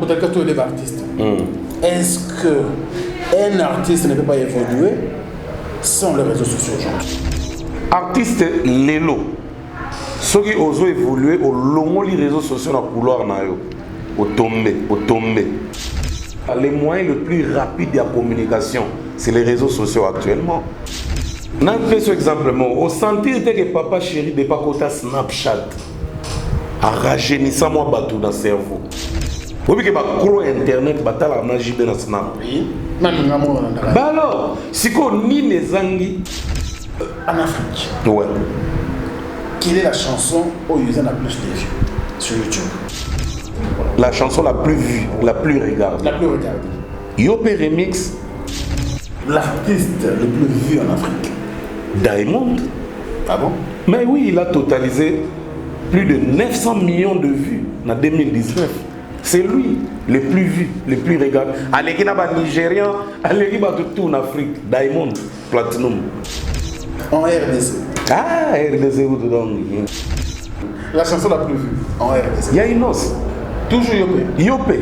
peut-être que tous les artistes. Est-ce qu'un artiste ne peut pas évoluer sans les réseaux sociaux aujourd'hui? Artiste Lelo, ceux qui osent évoluer au long des réseaux sociaux dans le couloir, au tombé. Les moyens les plus rapides de la communication, c'est les réseaux sociaux actuellement. On a fait ce exemple, au sentir que papa chéri de pas côté Snapchat, a rajeunissant moi bateau dans le cerveau. Vous voyez que internet batala na jibe na Snap. Oui. Bah alors, si qu'on ni les anguilles en Afrique. Ouais. Quelle est la chanson où il y a plus de vues sur YouTube? La chanson la plus vue, la plus regardée. La plus regardée. Yopé Remix. L'artiste le plus vu en Afrique. Diamond. Ah bon? Mais oui, il a totalisé plus de 900 millions de vues en 2019. C'est lui le plus vu, le plus regardé. Allez, il y a des Nigérians, allez, il y a tout en Afrique. Diamond, Platinum. En RDC. Ah, RDC, où dedans? La chanson la plus vue en RDC. Il y a Inos. Toujours Yopé. Yopé.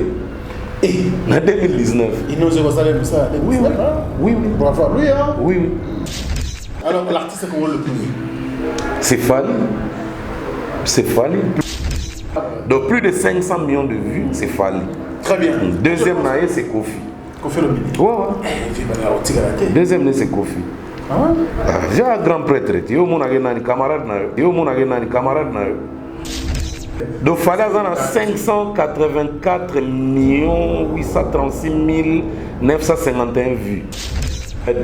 Et en 2019. Inos Jérusalem, ça. Oui, oui. Oui, oui. Bravo à lui, hein? Oui, oui. Alors, l'artiste qu'on voit le plus vu? C'est Fali. C'est Fali. Donc, plus de 500 millions de vues, c'est Fali. Très bien. Deuxième naïe, c'est Kofi. Kofi Olomide. Ouais, ouais. Deuxième naïe, c'est Kofi. Ah ouais? J'ai un grand prêtre. Yo mon camarade na yo. Donc Fali a 584 836 951 vues.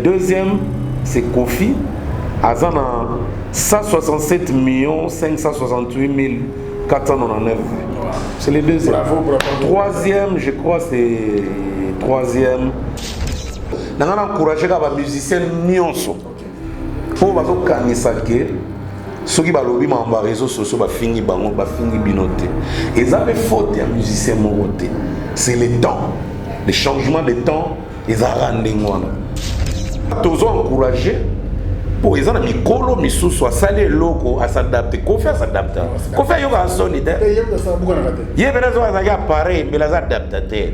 Deuxième, c'est Kofi. Azan a 167 568 499 vues. C'est les deuxièmes. Bravo. Troisième, je crois, c'est troisième. Nous avons encouragé les musiciens nyonso pour que ceux qui ont les réseaux sociaux fini binoté. Et ça fait faute des musiciens montés. C'est le temps, le changement de temps. Ils ont rendu tous encouragé pour les gens qui ont mis sous soit salé loco à s'adapter. Qu'on fait s'adapter. Qu'on fait yoga solidaire. Il y a des gens qui sont pareils, mais les adaptateurs.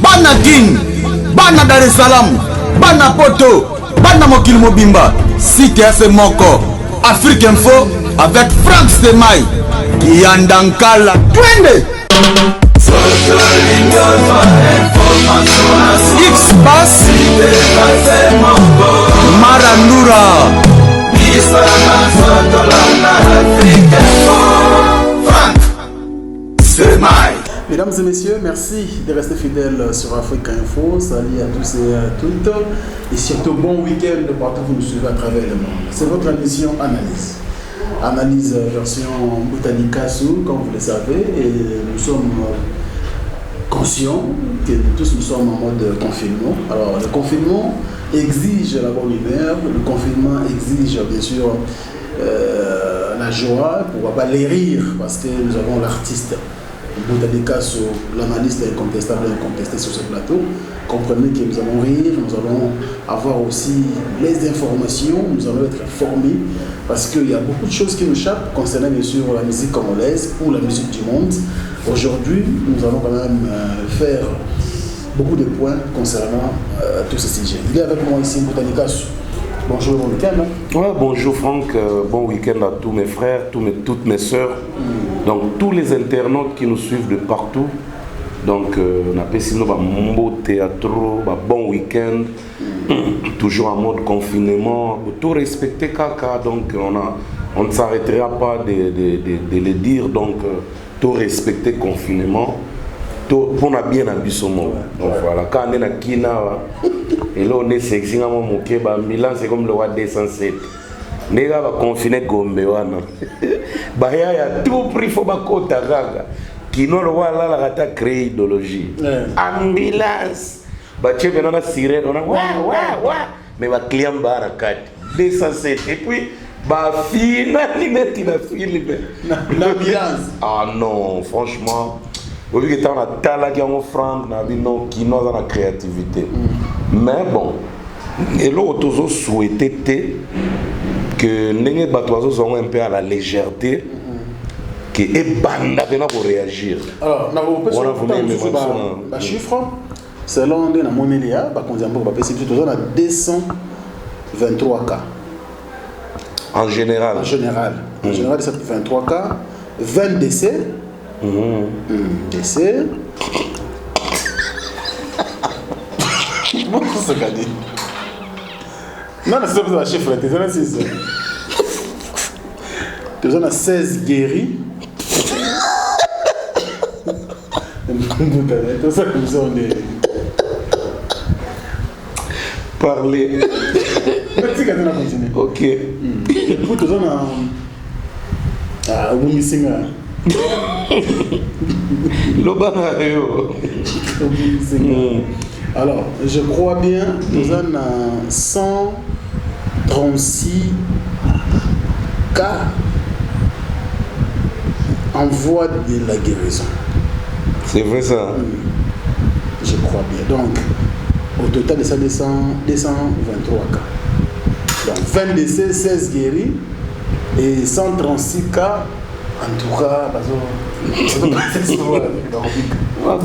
Bana King, Bana Dar es Salaam, Bana Poto, Bana Mokil Mobimba, Cité AC Moko, Afrique Info avec Franck Stemai, Yandankala, Twende. X-Bass, Marandura. Mesdames et messieurs, merci de rester fidèles sur Afrique Info. Salut à tous et à toutes. Et surtout, bon week-end partout où vous nous suivez à travers le monde. C'est votre émission Analyse. Analyse version Boutanika-Sou, comme vous le savez. Et nous sommes conscients que tous nous sommes en mode confinement. Alors, le confinement exige la bonne humeur. Le confinement exige, bien sûr, la joie, pourquoi pas les rires, parce que nous avons l'artiste Boutanika, l'analyste incontestable et incontesté sur ce plateau. Comprenez que nous allons rire, nous allons avoir aussi les informations, nous allons être formés, parce qu'il y a beaucoup de choses qui nous échappent concernant bien sûr la musique congolaise ou la musique du monde. Aujourd'hui, nous allons quand même faire beaucoup de points concernant tous ces sujets. Il est avec moi ici, Boutanika. Bonjour, bon week-end. Ouais, bonjour Franck, bon week-end à tous mes frères, toutes mes sœurs, donc tous les internautes qui nous suivent de partout. Donc on appelle ça un beau théâtre, un bon week-end, toujours en mode confinement, tout respecter caca, donc on ne s'arrêtera pas de le dire, donc tout respecter confinement. Pour bien habiller son monde. Donc voilà, quand on est à Kina, et là on est sexy, Milan c'est comme le roi des 107. Les gars vont confiner Gombe. Il y a tout prix, il faut que Kino le roi là, il a créé idéologie. Ambulance. Tu as une sirène, on a ouais. Mais le client va à 4. 207. Et puis, l'ambulance. Ah non, franchement. Vous voyez que tu as la offrande, qui a la créativité. Mais bon, Et là, on a souhaité que les bateaux sont un peu à la légèreté, que les bandes pour réagir. Alors, on a un chiffre, selon la Monélia, on a 223 cas. En général. En général, 23 cas, 20 décès. Décès. Comment ça se dit? Non, c'est pas un chiffre, tu as 16 guéris. Parler. Ok. Alors, je crois bien, nous en avons 136 cas en voie de la guérison. C'est vrai ça. Je crois bien. Donc, au total de ça, 223 cas. Donc, 20 décès, 16 guéris et 136 cas. En tout cas,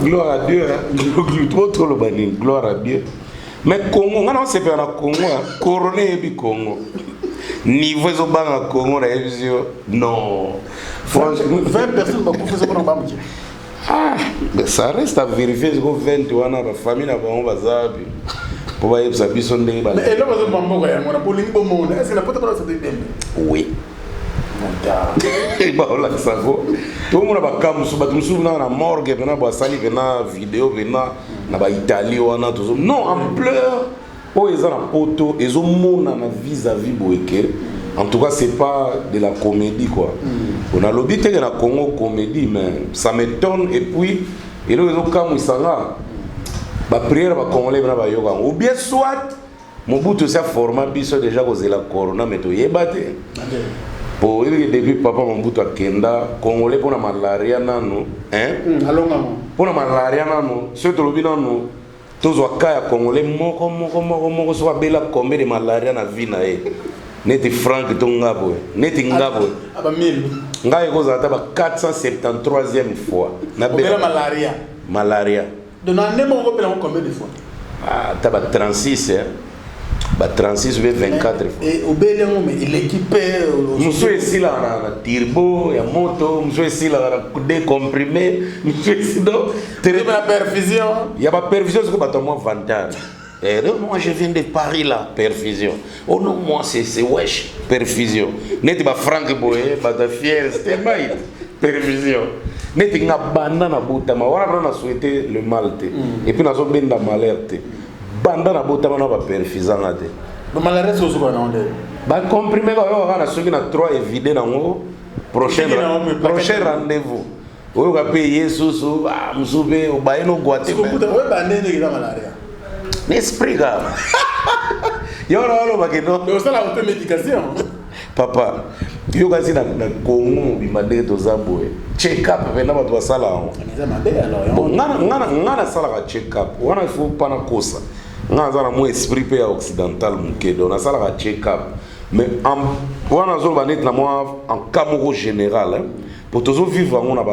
gloire à Dieu. Gloire à Dieu. Mais Congo, on a fait un Congo, couronné et Congo. Niveau de Congo, non. 20 personnes vont faire ce qu'on a fait. Ah, ça reste à vérifier. 20 ans, la famille n'a pas envie. Pour voir si ça peut sonner. Mais là, on a pour l'impomonde. Est-ce que la porte est là? Oui. Et bah là ça go. Tout le monde a pas comme na na morgue na ba sali na vidéo na ba Italie wana tout. Non, en pleurs. Oh ils ont la photo, ils ont mon na vis-à-vis boeke. En tout cas, c'est pas de la comédie quoi. On a l'obité de la Congo comédie mais ça m'étonne et puis ils ont comme ça là. Ba prière ba congolais na ba yoga ou bien soit Mobutu s'est formé biso déjà cause la corona mais to yebate. Pour depuis papa Mobutu akenda congolais pour la malaria nano hein pour la malaria nano surtout le binano tous wakaya congolais moko soit bela combien de malaria na vie na e neti franc tongabo neti ngabo aba 1000 ngai koza ta ba 473e fois na bela malaria donc na ndemo ko bela combien de fois ah ta ba 36 hein. Bah 36 ou 24 fois. Et au Béléon, mais il équipé. Monsieur ici là, la turbo, il y a moto, monsieur ici là, la décomprimé, monsieur ici là. Il y a la perfusion. Il y a la perfusion, c'est comme moi vantage. Et non, moi je viens de Paris là, perfusion. Oh non, moi c'est wesh, perfusion. N'est-ce pas Franck Boye, pas de fier, c'était maït, perfusion. N'est-ce pas banane à bout, mais on a souhaité le mal. Et puis on a souhaité le malheur. Banda na bota na ba perfisanga te ba malare so so na onde ba comprimé ba yo na soki na 3 évidé na ngo prochain rendez-vous oyo ka pe yesus ah mzube obaye no gwate ko puta we bande ne ila malaria n'esprit ga yo lo ba ke no do ça la automédication papa yo ka si na Congo bimade to zaboe check up vena ba to sala on ngana sala ka check up wana faut pas na kosa ngana mo esprit pe occidental mukedo na sala ka check up mais en wana zo ba net na moi en camoro général hein pour toujours vivre na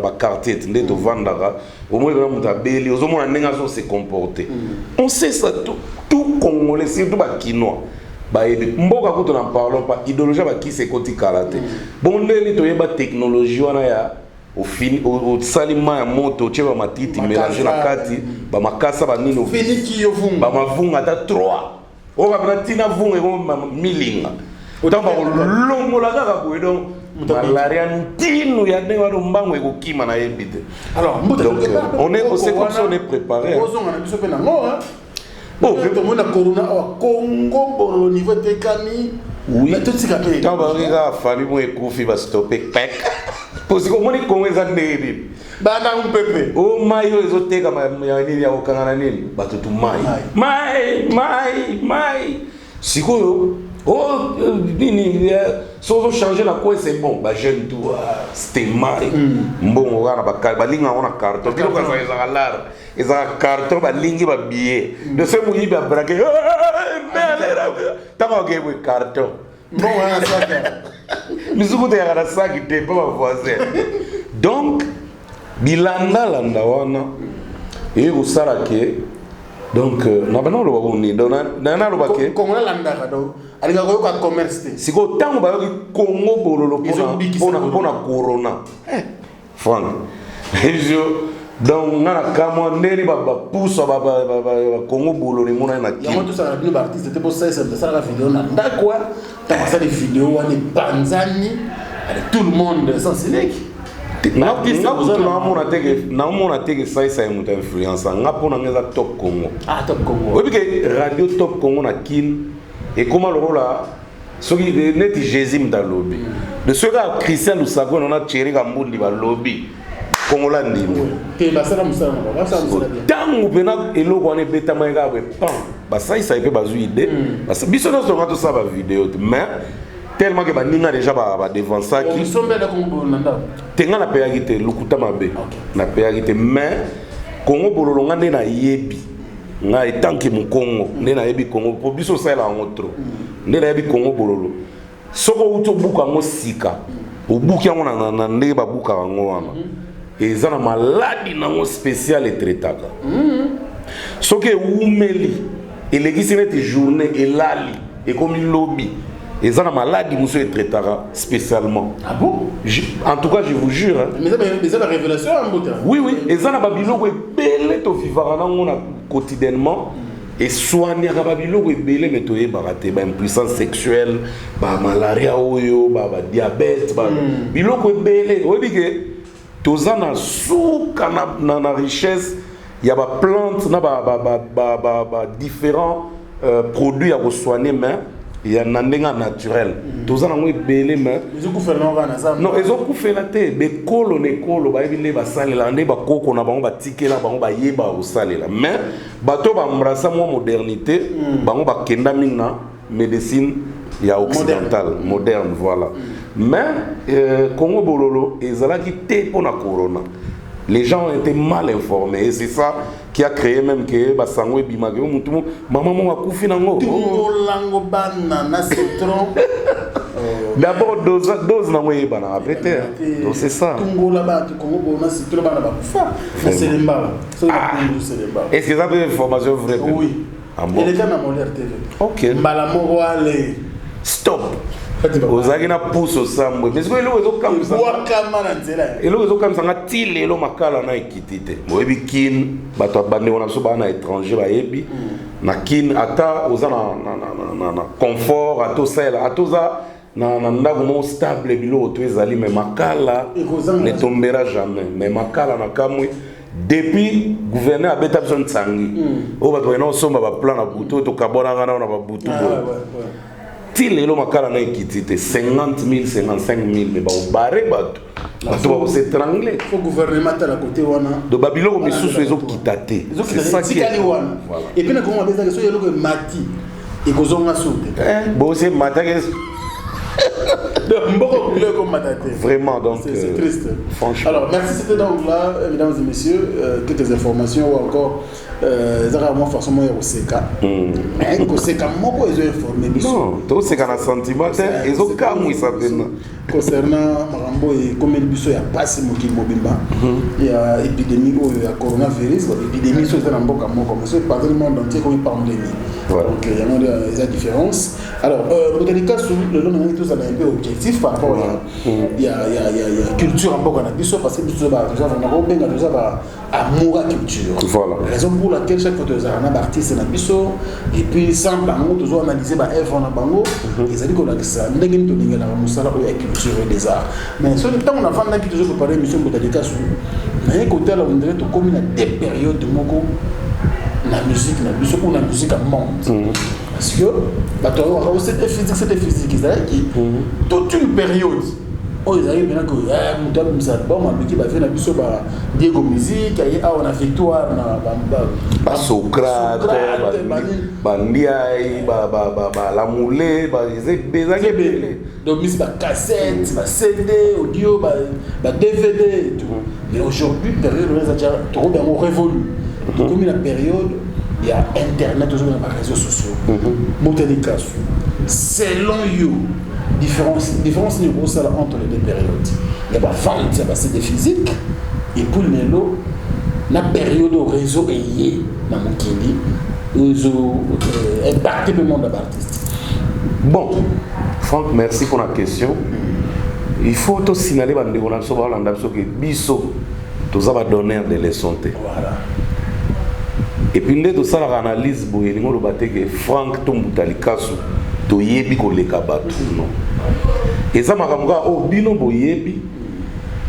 ba quartier ndé to vandaka au moins na mutabeli ozo mona nenga zo se comporter on sait ça tout congolais surtout ba kinois ba mboka kuto na parlons pas idéologie ba ki se koti kalate bon ndeli to yeba technologie wana ya au fini au salima ya moto cheba matiti mélanger na kati ba makasa ba nino fini ki yo vunga ba mavunga ta 3 o ba tina vunga e milinga autant ba longola kaka ko donc malaria ntinu ya ne wa mbango e kokima na yebite alors donc on est aussi comme ça on est préparé ozonga na biso pe na ngo hein bon tout le monde a corona au Congo au niveau de Kami oui mais tout ce qui quand ba nga famille mo ekufi ba stopper pek parce que moni Congo ezandeli bana umpepe o mayo ezoteka ya nini ya okangana nini batutu mai sikoyo Oh, si on changer la quoi, c'est bon. Bah, j'aime tout. C'était mal. Bon, on va la ligne on a carton. Puis, ils ont l'art. Ils ont un carton, bah, ligne, bah, billet. De ce moment, ils ont braqué. T'as pas gagné carton. Bon, ouais, ça. Nous avons des sacs qui n'étaient pas voisins. Donc, bilanda landa wana. Et au Sarake. Donc, n'abandon le baboni. Nana le baquet. Comment landa kado? Ali ga ko commerce. Si ko tango ba Congo bololo pona corona. Franck. Donc ngana kama ndeli ba pousse ba Congo bololo mona na ki. Yamo tout ça le artiste c'était pour ça ça la vidéo na ndakwa. T'as ça des vidéos wana panzani avec tout le monde sans sénèque. Na mona teke ça est mon influence. Nga pona ngeza Top Congo. Ah Top Congo. Oui que radio Top Congo na kin. Et comment le rôle là, ce qui est net Jésus dans le lobby. De ce gars Christian Lusago, on a tiré un bout de lobby. Comme on l'a dit. Que bah ça la musa na ça musa bien. Tant ou bena elo ko ne beta manga we pan. Bah ça il ça peut bazu idée. Parce que biso nous tout ça ba vidéo mais tellement que ba ninga déjà ba devant ça qui sont belles comme nanda. Tenga na péagité lukuta mabe. Na péagité mais Congo bololonga na yebi. Nga etanki mu Congo ndena yebi Congo po biso sala ngotro ndena yebi Congo bololo soko uto buka ngo sika obuki yango na ndenge ba buka ngo wana ezana maladi nango spécial et traitaka soki umeli elegisi neti journée elali ekomi lobby ezana maladi muso et traitaka spécialement. Ah bon? En tout cas je vous jure mais ça la révélation en bout. Oui ezana babiloko ebele to vivara nango na quotidiennement et soigner babiloko ebele mais to yebaraté ba impuissance sexuelle ba malaria oyo ba diabète ba biloko ebele oyebi ke tozana suka na richesse ya ba plante na ba différents produits à soigner mais il y a un endroit naturel. Tous en ont belé mais. Ils ont coupé ça. Non, ils ont coupé la tête. Mais colo ne colo, bah ils les bas salé là, ne bas coco na ba ticket là, ba yeba au salé là. Mais bateau ba embrasser moi modernité, ba kenda mina médecine ya occidentale, moderne voilà. Mais Congo bololo, ils allaient quitter pour la corona. Les gens ont été mal informés et c'est ça qui a créé même que Basango et Bimagé, maman m'a couffé dans l'eau. D'abord, dose n'a pas eu après donc c'est ça. Est-ce que ça fait une information vraie? Oui. Il est dans mon TV. Ok. Stop. Ozaki na pousse samwe mais ko elo ezo kamisa elo ezo kamisa nga tile elo makala na ekitite moyebi kin bato bande wana so bana étranger ba yebi na kin ata oza na confort ato sala atoza na ndago mo stable bilo to ezali mais makala ne tombera jamais mais makala na kamwe depuis gouverneur abeta besoin tsangi o bato ena somba ba plan na buto to kabona ngana na ba buto il est makala na ekitite 50 000 55 000 mais ba baré bato bato ba s'étrangler faut gouvernement à côté wana do babilo ko misusu ezo kitate c'est ça qui est voilà et puis na comment beza que so yelo ko mati et ko zonga soute bon c'est matake vraiment donc c'est triste franchement. Alors merci, c'était donc là mesdames et messieurs toutes les informations ou encore vraiment forcément au Seka mais au Seka moko ils ont informé non to Seka na sentiment ils ont kamui ça concernant Marambo et comme le biso ya passe mokili mobimba il y a épidémie il y a coronavirus épidémie sur dans mboka moko mais c'est pas le monde entier comme pandémie donc il y a des différences. Alors dans les cas sous le nom de tout ça un peu objectif par rapport il y a culture en mboka na biso parce que biso ba déjà ba amour à culture. Voilà. Raison pour laquelle chaque fois que un artiste na biso et puis sans bango toujours analyser ba œuvre na bango ils allaient qu'on a ça ndenge to ninga na musala o ya culture et des arts mais sur le temps on a vendu toujours préparer émission pour des cas sous mais côté là on dirait tout comme une des périodes moko la musique na biso ou la musique en monde parce que bah toi c'est physique ils allaient qui toute une période oh ils arrivent maintenant que muta comme album avec ba fait na biso ba Diego Musique aye on a victoire na ba Socrate ba Ndiaye ba la Moulée ba ezaki belé donc mis ba cassette ba CD audio ba DVD et tout mais aujourd'hui période les déjà trop bien révolu comme la période il y a internet aujourd'hui dans les réseaux sociaux Motenika selon you différence entre les deux périodes. Il y a pas vente, il y a CD physique et pour le la période au réseau est liée dans mon kili, réseau impacté le monde d'artistes. Bon, Franck, merci pour la question. Il faut te signaler que biso tous va donner des leçons. Voilà. Et puis tout ça la analyse pour que Franck Tombutalikasu to yebi ko leka batu non. Et ça makamuka o bino boyebi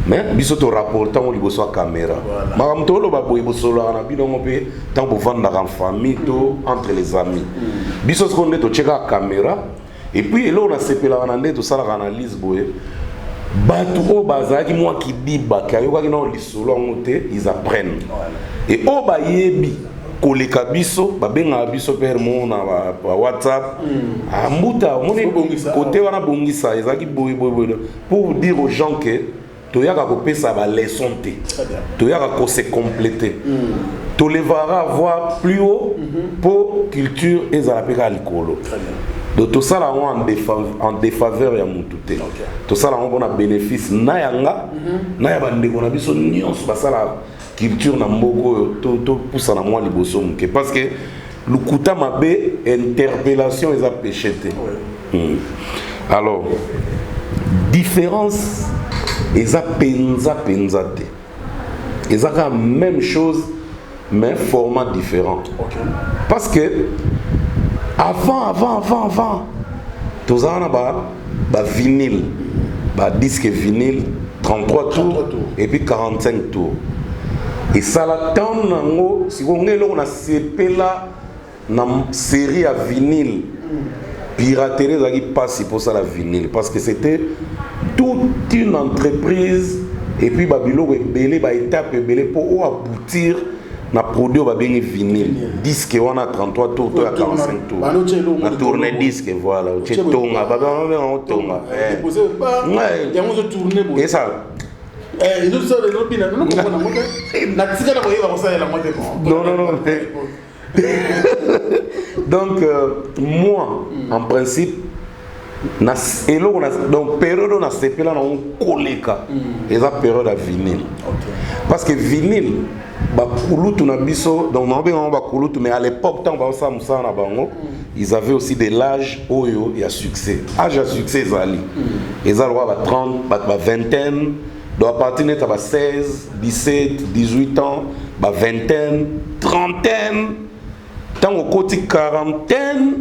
mais biso to rapportant au liboso caméra. Makam to lo ba boye bosolo na bino ngope tant pour vendre en famille to entre les amis. Biso ce qu'on est to checker caméra et puis là on a sepela na ndé to ça la analyse boye. Batu o bazaki moi qui biba kayoka kino lisolo ngote ils apprennent. Et o ba yebi koleka biso babenga biso per mona ba WhatsApp ambuta moni côté wana bongisa ezaki boy pour dire aux gens que toyaka ko pesa ba leçon té toyaka ko se compléter to levara voir plus haut pour culture ezala peka likolo donc tout ça là en défaveur ya mututé tout ça là on a bénéfice na yanga na ya bande ko na biso nyonso basala culture na mboko to poussa na moi liboso muke parce que le kuta mabe interpellation ils a péché alors différence ils a penza te ils a la même chose mais format différent parce que avant tous on a ba vinyle ba disque vinyle 33 tours et puis 45 tours. Et ça la temps nango si on est là on a sepela na série à vinyle piraterie ça qui passe pour ça la vinyle parce que c'était toute une entreprise et puis babilo belé ba étape belé pour aboutir na produit ba bien vinyle disque on a 33 tours to 45 tours na tourner disque voilà tu tonga ba on tonga et ça non. Donc, moi, en principe, donc, période on a séparé là, on colléca. Et ça, période à vinyle. Parce que vinyle, mais à l'époque, ils avaient aussi des âges où il y a succès. Âge à succès, ils ont 30, vingtaine. Donc à partir de 16, 17, 18 ans, vingtaine, trentaine, tant au côté quarantaine,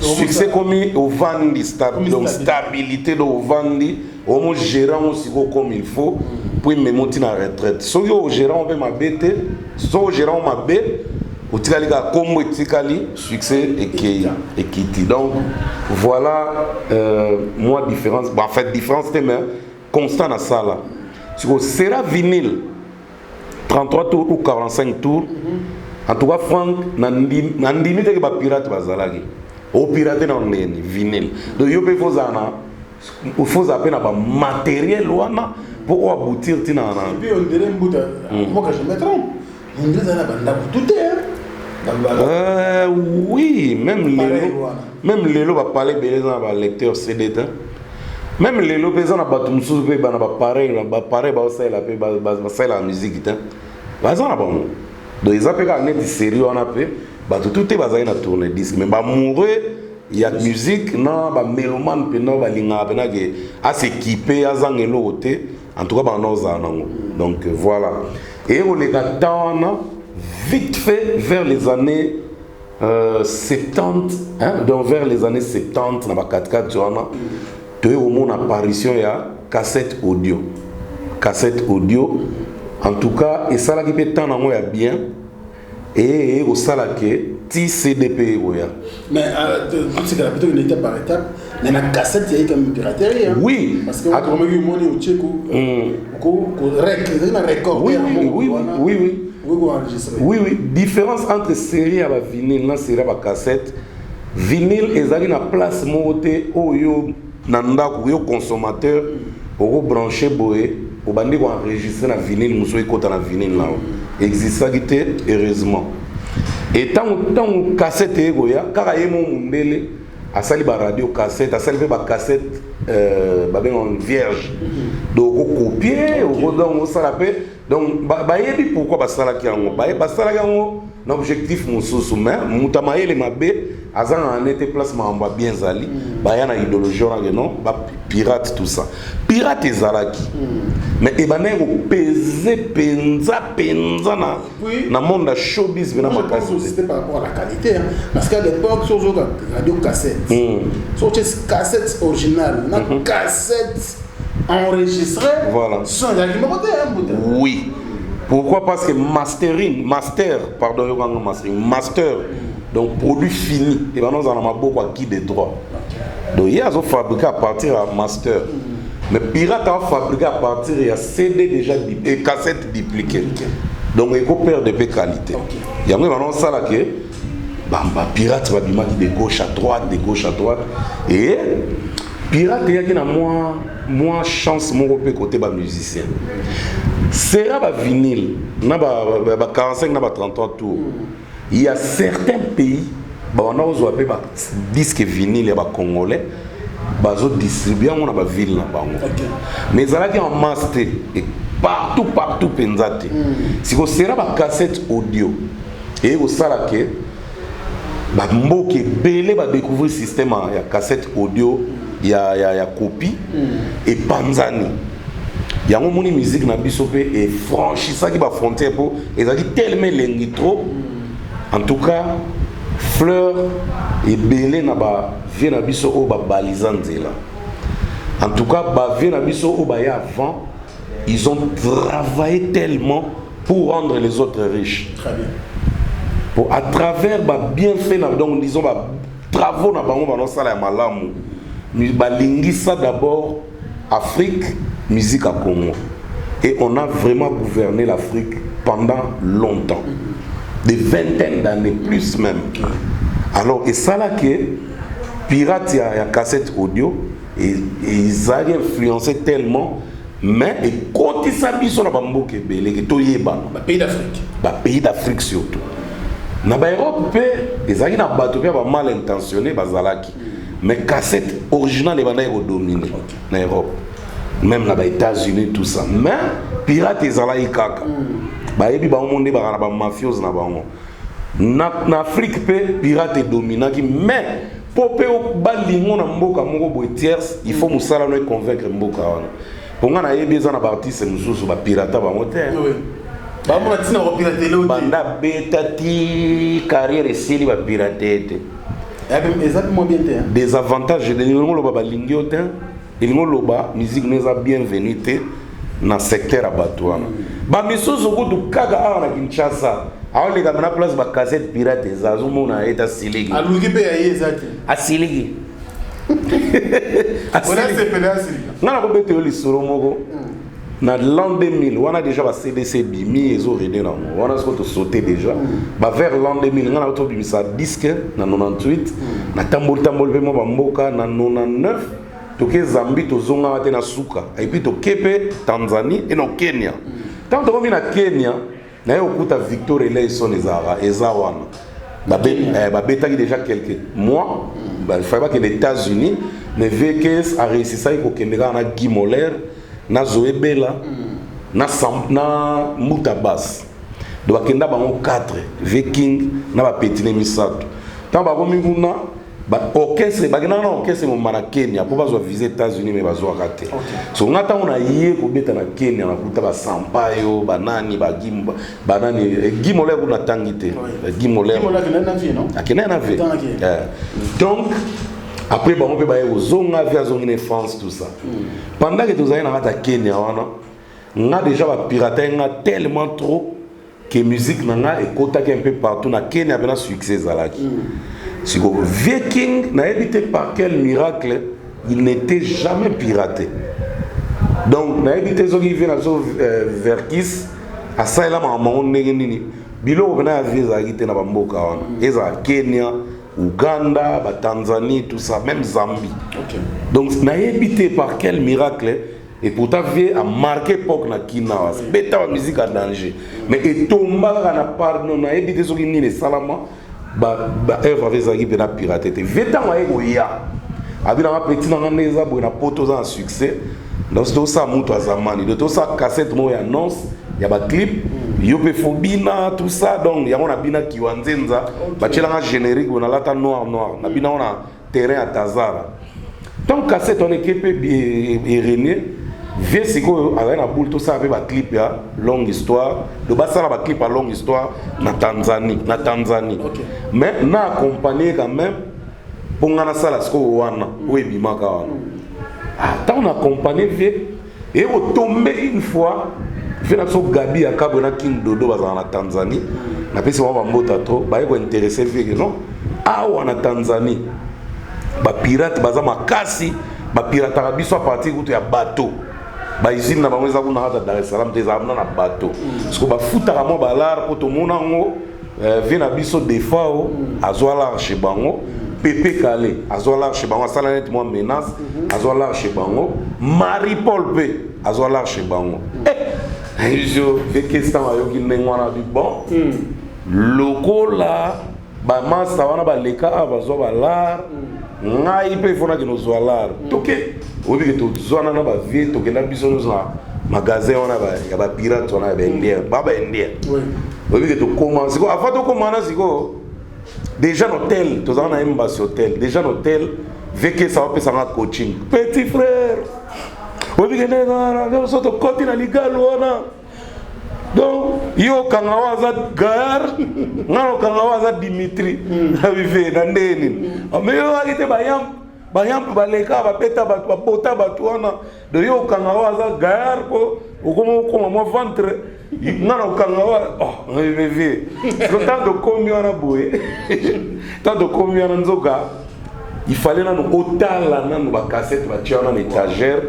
succès comme au vandi, donc stabilité au vandi, au moins gérant aussi comme il faut, pour me monter à la retraite. Si au gérant on m'a bête, si au gérant m'a bête, au tikali comme tikali succès et quitti. Donc voilà moi différence, en fait différence c'est mais constant dans ça là. C'est la vinyle 33 tours ou 45 tours. En tout cas, Franck, nandimi te ba pirate bazalaki. Au pirate na oneni vinyle. Donc yo pe faut appeler na matériel wana pour aboutir tina na. Et puis on dirait mbuta moi que je me trompe. On dirait ça na banda tout oui, même les lots va parler belé dans ba lecteur CD. Même les lopés on a battu mususu pe bana ba pareil ba ça la musique ta bazana bon donc ils appellent quand net sérieux on a pe ba tout est bazana na tourner disque mais ba amoureux il y a musique non ba mélomane pe non ba linga pe na ke à s'équiper à zangelo côté en tout cas ba noza nango donc voilà et on les attend vite fait vers les années 70 hein donc vers les années 70 na ba 4 tu vois tu as au moins apparition il y a cassette audio en tout cas et ça là qui peut tant en bien et au ça là que ti CDP oya. Mais tout ce que la plutôt une étape par étape, mais la cassette il y a comme piraterie. Oui. Parce que on a eu monnaie au Tchèque record. Oui. Différence entre série et vinyle, la série et cassette. Vinyle est na place moté oyo nanda yo consommateur au branché boé au bandi ko enregistrer na vinyle muso ekota na vinyle là. Existait heureusement. Et tant cassette egoya kaka yemo mundele asali ba radio cassette asali ba cassette en vierge donc copier au donc ça l'appelle donc ba yebi pourquoi ba sala ki yango ba sala yango l'objectif mususu mais mutamaele mabe azan en était placement en bien zali ba yana idéologie non ba pirate tout ça pirate ezalaki mais ebana ko peser penza na monde de showbiz venant ma cassette c'était par rapport à la qualité hein? Parce qu'à l'époque sur radio cassette sur cassette originale na cassette enregistrée voilà sans la numéroté hein oui. Pourquoi? Parce que master, donc produit fini, et maintenant nous en avons beaucoup acquis des droits. Donc il y a un fabriqué à partir de master. Mais pirate a fabriqué à partir de CD déjà et cassette dupliquée. Donc il faut perdre de qualité. Il y a maintenant ça là que pirate va du de gauche à droite, et pirate il y a moins chance mon côté musicien. C'est un vinyle, 45 33 tours. Il y a certains pays, on a appelé disque vinyle, il y a congolais, ils distribuent dans la ville. Mais il y a un master, et partout, pensate. Si vous avez une cassette audio, et vous savez que vous découvrir le système, il y a cassette audio, il y a copie, et panzani. Il y a une musique na biso et franchi ça qui va frontière pour et ça dit tellement l'engitro en tout cas fleur et belé na ba vient na biso o ba balisante là en tout cas ba vient na biso o ba ya avant ils ont travaillé tellement pour rendre les autres riches. Très bien. Pour à travers ba bien fait donc disons ba travaux na bango ba no sala ya malamu ba lingisa d'abord Afrique musique à Congo. Et on a vraiment gouverné l'Afrique pendant longtemps. Des vingtaines d'années, plus même. Alors, et ça là que Pirate, il y a cassette audio, et ils ont influencé tellement, mais et quand ils s'habillent sur la bambo kebele, que tout y est pays d'Afrique. Pays d'Afrique surtout. Na ba Europe, ils ont bateau mal intentionné, bazalaki. Mais cassette originale, ils ont dominé en Europe. Même là, les États-Unis, tout ça. Mais, pirate, ils ont la ikaka. Bah, et puis, bah, on monde, bah, bah, mafios, na bah, en Afrique, pirate est dominant. Mais, pour que balingo na mboka moko boy tierce, il faut musala no convaincre mboka wana. Pour nga na yebeza na baptiste mususu ba pirata ba moteur. Oui. Ba mo tina ko pirate lo. Banda betati carrière esili ba pirate. Exactement bien té. Des avantages de ngolo ba balingi otin. Il ngoloba musique nous a bienvenue dans le secteur abattoir. Ba misozo ko du kaga a na Kinshasa. A les gars na place ba cassette pirate zazo mona eta siligi. A luki pe ya yezaki. A siligi. On a ces pénassi. Na ko bete yo lisoro moko. Na l'an 2000, on a déjà ba CDC bimi ezo redé na mo. On a ce ko to sauter déjà. Ba vers l'an 2000, on a to bimisa disque na 98, na tambol pe mo ba mboka na 99. Toke Zambie tozonga wate na suka et puis tokepe Tanzanie et no Kenya. Tant que na Kenya na yo kuta Victor Eleison ezawana. Ba beta déjà quelques mois, il fallait pas que les États-Unis ne VKS a réussi ça ko kendeka na Guy Moller, na Zoé Bella, na Mutabas. Donc kenda bango 4 Viking na ba petine misato. Tant ba komi kuna orchestre bagana na orchestre mo mana Kenya pour bazo viser États-Unis mais bazo raté. So ngata on a yé ko beta na Kenya na kuta ba Sampaio banani ba Gimba banani Gimole kuna tangité. Gimole na vie non? Akena na vie. Donc après ba on peut ba yo zonga via zongine France tout ça. Pendant que tu as na Kenya wana nga déjà ba pirater nga tellement trop que musique nanga et kota un peu partout na Kenya bena succès zalaki. Siko Viking n'a évité par quel miracle il n'était jamais piraté. Donc n'a évité zo qui vient zo Verkis à ça là maman nini bilo bena visa qui na bamboka wana eza Kenya, Ouganda, Tanzanie, tout ça, même Zambie. Okay. Donc n'a évité par quel miracle. Et pourtant, il a marqué l'époque na Kinawa. C'est la musique en danger. Mais il tombe à pardon, on a évité ce qui est salama. Œuvre avec ça qui est piraté. Veta wa ego ya. Abi na petit na neza bo na poto za succès. Donc c'est ça muto azamani. De tout ça cassette mo ya annonce, il y a ba clip, yope fobina tout ça donc il y a on a bina kiwanzenza, ba tchelanga générique on a lata noir. Na bina on a terrain à Tazara. Donc cassette on est képé René vieux siko avec la boule tout ça avec un clip ya longue histoire de basa la clip à longue histoire na Tanzanie okay. Mais na accompagné quand même pour ngana sala siko wana oui bimaka wana attends on accompagné vieux et au tomber une fois fait la so Gabi ya Kabona King Dodo basa na Tanzanie na pesi wa mbota to ba ko intéressé vieux non ah wana Tanzanie ba pirate baza makasi ba pirate arabiso à partir de ya bateau ba usine na bango eza kuna hata Dar es Salaam te zamna na bateau parce que ba futa ka mo balar ko to mona ngo vina biso defao azwala chez bango Pepe Kale azwala chez bango sala net mo menace azwala chez bango Marie Paul P azwala chez bango je vais que ça va yoki nengwana du bon lokola ba masa wana ba leka abazwa balar ngai pe fona que nos walar toke obi que to zona na ba vie to que na biso nos magasin wana ba ya ba pirate wana ba india baba india oui obi que to commence ko avant to commencer siko déjà l'hôtel to zona embassy hôtel déjà l'hôtel veke ça va ça coaching petit frère obi que na so to koti na ligal wana donc yo kangawaza gar ngalo kangawaza Dimitri avive na ndeni mais yo akite bayam baleka bapeta batu bota batu wana de yo kangawaza gar ko okomo mo ventre ngalo kangawa oh avive tant de combien wana boye tant de combien wana nzoka il fallait na otala na ba cassette ba tiana na étagère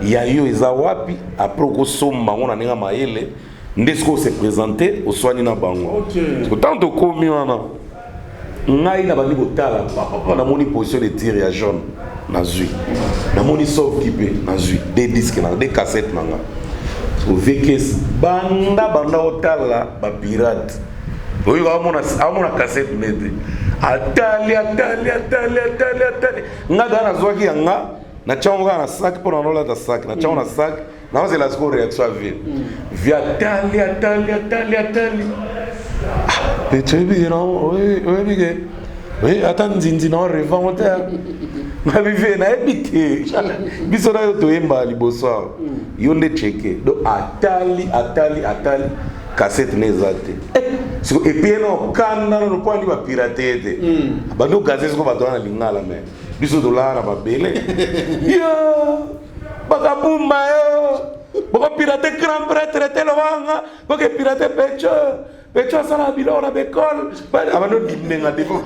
ya yo eza wapi après ko somba ngona ninga maele ndesco se présenter au soigné na bango autant de commis wana ngai na bandi botala papa na moni position de tir ya jaune na zui na moni sauve kipé na zui des disques na des cassettes nanga so vekes banda otala ba pirate oyo amona cassette nete atali nga na zwaki yanga na chonga na sac pour na la sac na chonga na sac. Non, c'est la seconde réaction à vie. Via Tali. Et tu dis, non, oui, attends, Zinzina, revends-toi. Ma vie, n'a habité. Bisona, tu es mal, bonsoir. Ils ont checké. Donc, Atali, cassette nezate. Et puis, non, quand on ne peut pas pirater, nous, cassette, on va donner la lingala, mais. Bisous de l'art, ma belle. Yo! Bakabumba yo bako pirate grand prêtre te lowanga bako pirate pecho sala bilora bekol abano dinenga defo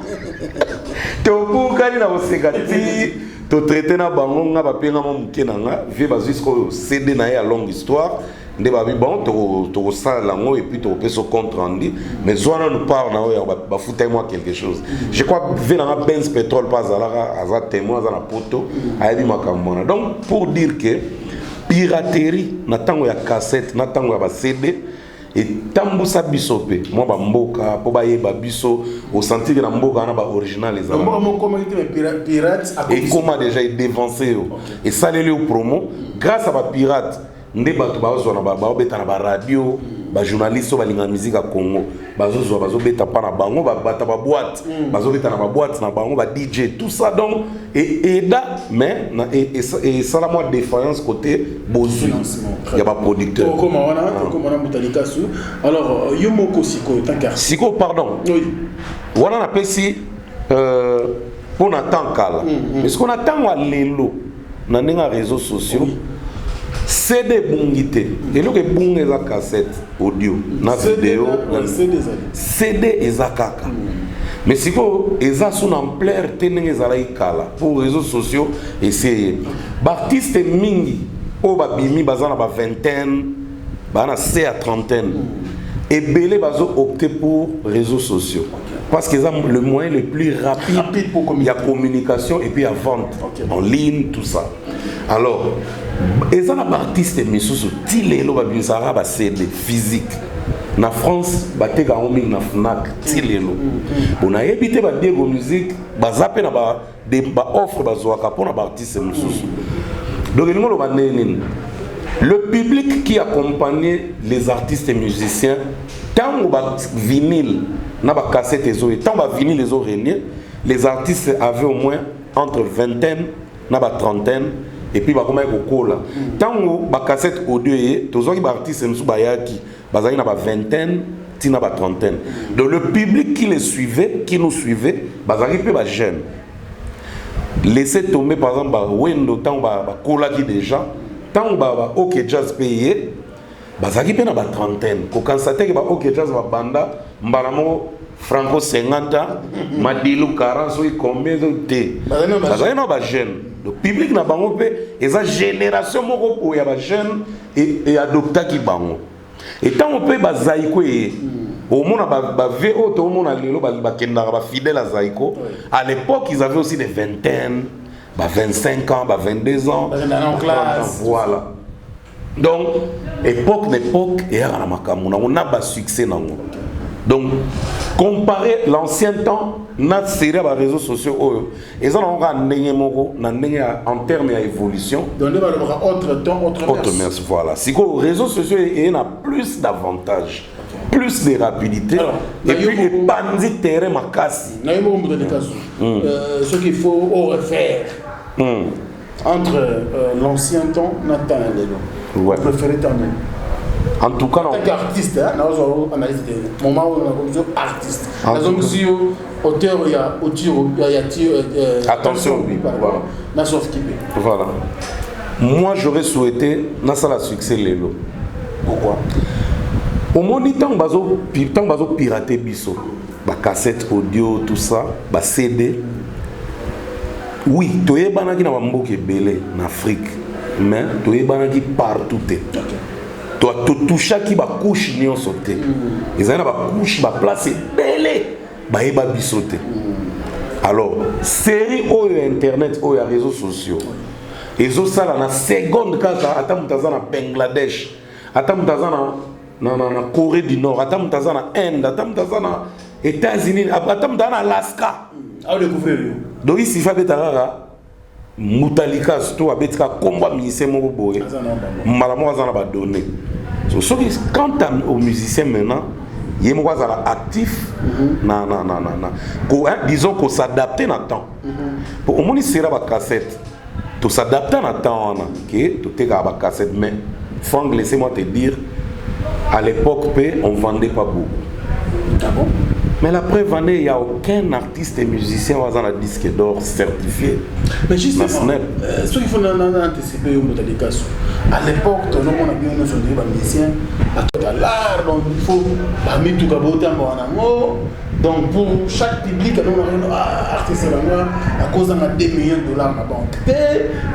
te obukani na osekati to traiter na bango nga bapenga mo mukenanga vie bazisko CD na ya longue histoire nde babi bon to sala lango et puis to peso compte rendu mais zona nous parle na oya ba foutai moi quelque chose je crois vie na Benz pétrole pas alara aza témoin za na poto ayebi makamona donc pour dire que piraterie na tango ya cassette na tango ya ba CD et tambusa bisope moi ba mboka po ba yeba biso au sentir na mboka na ba original les amis comment pirate et comment déjà dévancé et ça les promo grâce à ba pirate nde bato bazona ba beta na ba radio ba journaliste ba linga musique à Congo bazo beta pa na bango ba bata ba boîte bazo beta na ba boîte na bango ba DJ tout ça donc et da mais et ça la moi défaillance côté bozu il y a pas producteur comment on a mutalika sou alors yomoko siko tant car siko pardon oui voilà na pesi pour na tant kala mais ce qu'on attend à lelo na ninga réseaux sociaux CD bungité et le que bung eza cassette audio na vidéo CD eza kaka mais si ko eza sous ampleur tenenge ezalaki kala pour réseaux sociaux essayer artiste mingi o babimi baza na ba vingtaine bana C à trentaine et belé bazo opter pour réseaux sociaux parce que c'est le moyen le plus rapide pour il y a communication et puis il y a vente en ligne tout ça alors et ça la artiste misusu tilelo babisara ba CD physique na France bateka oming na Fnac tilelo on a évité ba Diego musique bazape na ba offre bazwaka pour na ba artiste misusu donc il ngolo ba nene le public qui accompagnait les artistes et musiciens tant ba vinyle na ba cassette et tant ba vinyle les régné les artistes avaient au moins entre vingtaine na ba trentaine et puis ba comment kokola tant ba cassette audio et tous les artistes msu bayaki bazaki na ba vingtaine tina ba trentaine donc le public qui les suivait qui nous suivait bazaki pe ba jeune laisser tomber par exemple ba wendo tant ba kola qui déjà tant ba OK jazz payé bazaki pe na ba trentaine ko constater que ba OK jazz ba banda mbalamo franco 50 madilu 40 so combien de bazaki na ba jeune le public na bango pe eza génération moko po ya ba jeune et adopta ki bango et tant on peut ba zaiko au mona ba VO to mona lelo ba kendara ba fidèle à zaiko à l'époque ils avaient aussi des vingtaines ba 25 ans ba 22 ans voilà donc époque et à makamuna on a ba succès nango donc comparer l'ancien temps na série à réseaux sociaux et ça on a en termes d'évolution donner autre temps autre merci voilà si les réseaux sociaux il y a plus d'avantages plus de rapidité alors, et puis les bandits terrain makasi ce qu'il faut refaire entre l'ancien temps Nathan et Lelo ouais. Préférez tant en tout cas, non. En tant qu'artiste, on analyse des moments où on est artiste. Auteur, il y a attention, voilà. Moi, j'aurais souhaité la succès Lelo. Pourquoi? Au moment où bazo pirater biso, ba cassette audio tout ça, ba CD. Oui, toye banaki na mboke belé en Afrique, mais toye banaki partout. Tu touches qui va couche ni on sauter. Ils ont ba couche ba place belé ba eba bisoter. Alors série ou internet ou réseaux sociaux. Ils ont ça na seconde quand ata mutaza na Bangladesh, ata mutaza na Corée du Nord, ata mutaza na Inde, ata mutaza na États-Unis, ata mutaza na Alaska. A découvrir. Donc ici fa betara Mutalika surtout abetika combat ministère moko boye. Malamo azana ba donner. So quant aux musiciens maintenant, il y a actif, disons qu'on s'adapte dans le temps. Pour au moins c'est la cassette, tu s'adaptes dans le temps, tu t'es à la cassette, mais Franck, laissez-moi te dire, à l'époque, on ne vendait pas beaucoup. Ah bon? Mais la preuve en est, il n'y a aucun artiste et musicien qui a un disque d'or certifié. Mais justement, ce qu'il faut anticiper, à l'époque, on a bien des musiciens, à l'art, donc il faut mettre tout le donc pour chaque public, on a un artiste à cause d'un 2 millions de dollars à banque,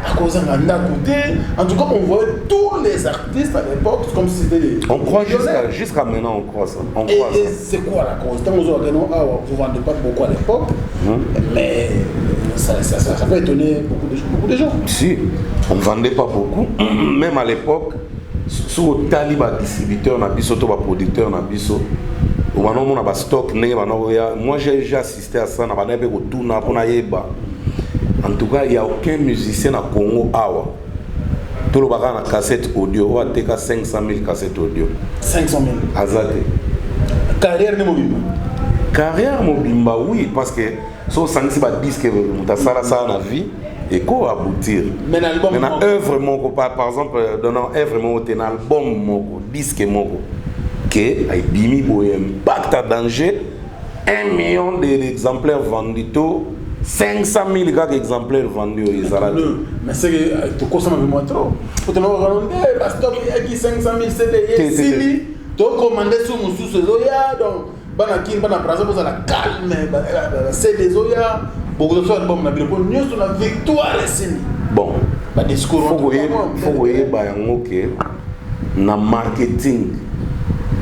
à cause d'un côté. En tout cas, on voit tous les artistes à l'époque comme si c'était des. On croit jusqu'à maintenant, on croit ça. Et c'est quoi la cause? Vous ne vendez pas beaucoup à l'époque, mais ça peut étonner beaucoup de gens. Si, on ne vendait pas beaucoup, même à l'époque, sur le taliban distributeur, on a producteur, on a on a stock. Moi j'ai assisté à ça, en tout cas, il n'y a aucun musicien à Congo Awa. Tout le monde a une cassette audio, on a 500 000 cassettes audio. 500 000 Azate. Carrière de Mobimba. Carrière Mobimba, oui, parce que si on sent que disque, on a ça dans la vie. Et quoi aboutir? Mais dans œuvre moko par exemple dans œuvre moko un album moko disque moko que ay bimi boy impact à danger 1 million d'exemplaires vendus, 500 000 exemplaires vendus aux Israéliens. Mais c'est que tu consommes vraiment trop. Pour te demander, parce qu'il y a 500 000 CD, si tu commandes sur mon sous-Zoya, donc, banakine, banaprazé, vous allez calme, CD Zoya, beaucoup de choses, bon, on a bien répondu, nous sommes la victoire, c'est bon. Discours. Faut voir, ok, na marketing,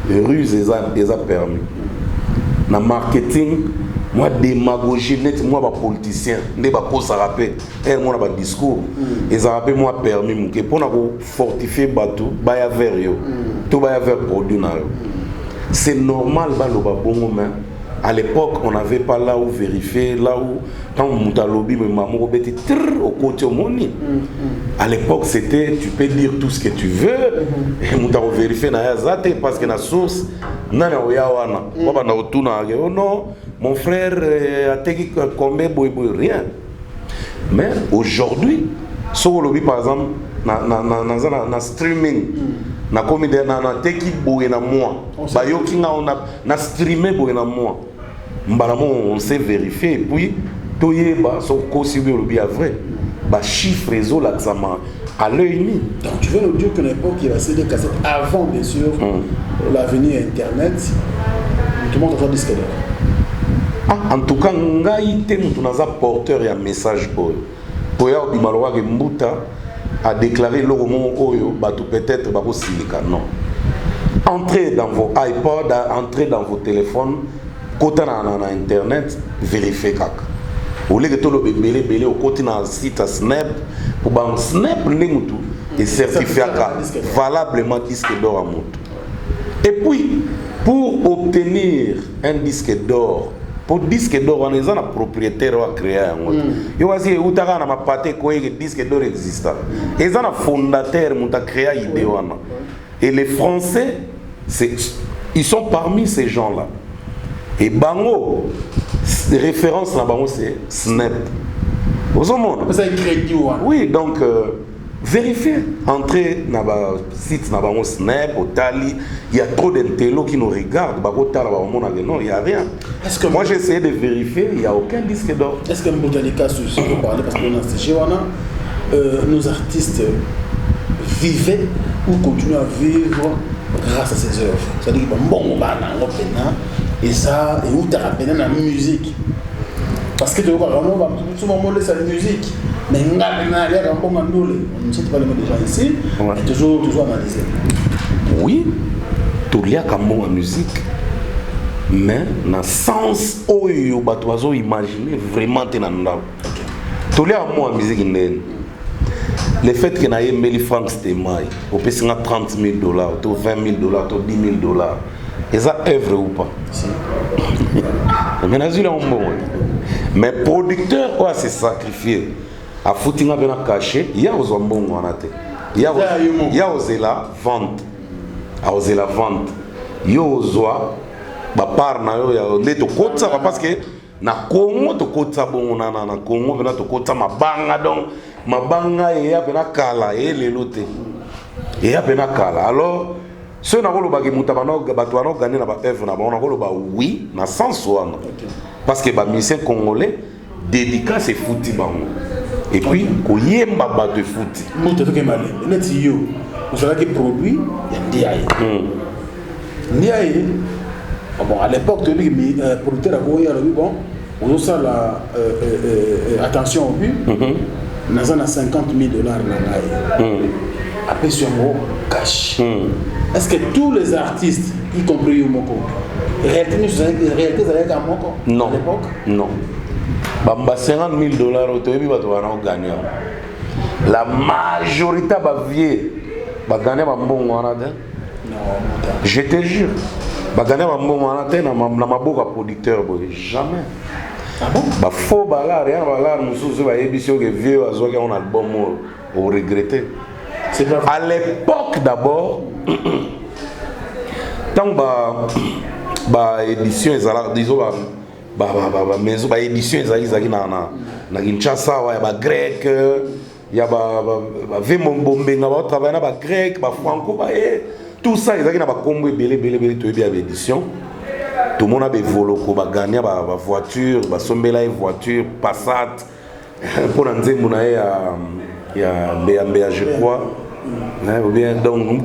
ruse les a permis. Na marketing, moi démagogie net, moi ba politicien, ne ba ko ça rappelle, moi ba discours, et ça rappelle moi permis mon que pour na fortifier bateau, ba ya vers yo, tout ba ya vers produit na yo. C'est normal ba lo ba bongo mais à l'époque on n'avait pas là où vérifier, là où quand on t'a lobby mais maman obéti au côté au moni. À l'époque c'était tu peux dire tout ce que tu veux et on t'a vérifié na yazate parce que na source nana oya wana baba na otuna oh non mon frère a teki combien boy rien. Mais aujourd'hui sur le lobby par exemple na streaming na komi de na teki boy na moi ba yo kinga on na streamer boy na moi mbalamo on s'est vérifié et puis toyeba so ko si le lobby est vrai ba chiffre réseau là à l'œil nu. Donc tu veux nous dire que l'époque il y a CD cassette avant bien sûr l'avenir internet tout le monde a disque d'or. En tout cas ngai te mutu naza porteur ya message pour ya bimaloa ke mbuta a déclaré le moment oyo batu peut-être ba ko silika non. Entrez dans vos iPods, entrez dans vos téléphones, côté na internet, vérifiez kaka. Au lieu de tout le belé au côté na site Snap pour ban Snap nengutu et certifié valablement disque d'or à moto. Et puis pour obtenir un disque d'or, pour disque d'or on est un propriétaire à créer un autre. Yo wasi utaka na mapate ko que disque d'or existe. Et un fondateur monta créer idée wana. Et les Français ils sont parmi ces gens-là. Et bango référence là bango c'est Snap. Vous au monde. Oui, donc vérifiez. Entrez dans le site na bango Snap, Otali, il y a trop d'intello qui nous regardent. Non, il n'y a rien. Moi j'ai essayé de vérifier, il n'y a aucun disque d'or. Est-ce que nous avons cas sur parler parce que nos artistes vivaient ou continuent à vivre grâce à ces œuvres. C'est-à-dire que bon, et ça, et où tu as rappelé la musique. Parce que tu vois, souvent, on laisse la musique. Mais on ne sait pas les mots déjà ici, toujours analysé. Oui, il y a un bon en musique. Mais dans le sens où tu as imaginé vraiment que tu as un bon en musique. Le fait que tu aies Meli Frank Stemai, au peut 30 000 $, 20 000 $, 10 000 $. Et ça œuvre ou pas? Mais producteur, quoi, c'est sacrifié. À foutre un caché, il y a aux ombons en athée. Il y a aux la vente. À osé la vente. Il y a aux oies, par na yo, il y a parce que na Congo, to kota bon, na Congo, na to kota mabanga donc. Mabanga et ya pena kala et les lotés. Et ya pena kala. Alors, ceux qui ont gagné na ba œuvre na ba on a oui, na sens wana. Parce que ba musicien congolais dédicace fouti bango. Et puis ko yemba ba de fouti. Moto ke malé. Net yo. Vous savez que produit il y a ndiaye. Bon à l'époque tu dis producteur a voyé bon, on ça la attention au but. Nous avons 50 000 $. Après, sur un cash. Est-ce que tous les artistes, y compris Yomoko, réalité avec un Moko non. À l'époque? Non. 50 000 $, tu vas gagner. La majorité va gagner un bon monnaie. Je te jure. Va gagner un bon monnaie dans ma producteur. Jamais. Ah bon? Bah faux balar, rien balar, nous sommes émission que vieux a joué un album au regretté. C'est à l'époque d'abord, tant bah édition disons maison édition na Kinshasa, il y a grec, il y a Vemombenga, on travaille na grec, franco, tout ça ils ont na combo belé tout bien édition. Tout le monde a des volos, gagné des voitures, des voitures, Passat. Pour nous dire, il y a Mbéa, je crois. Ou bien, donc,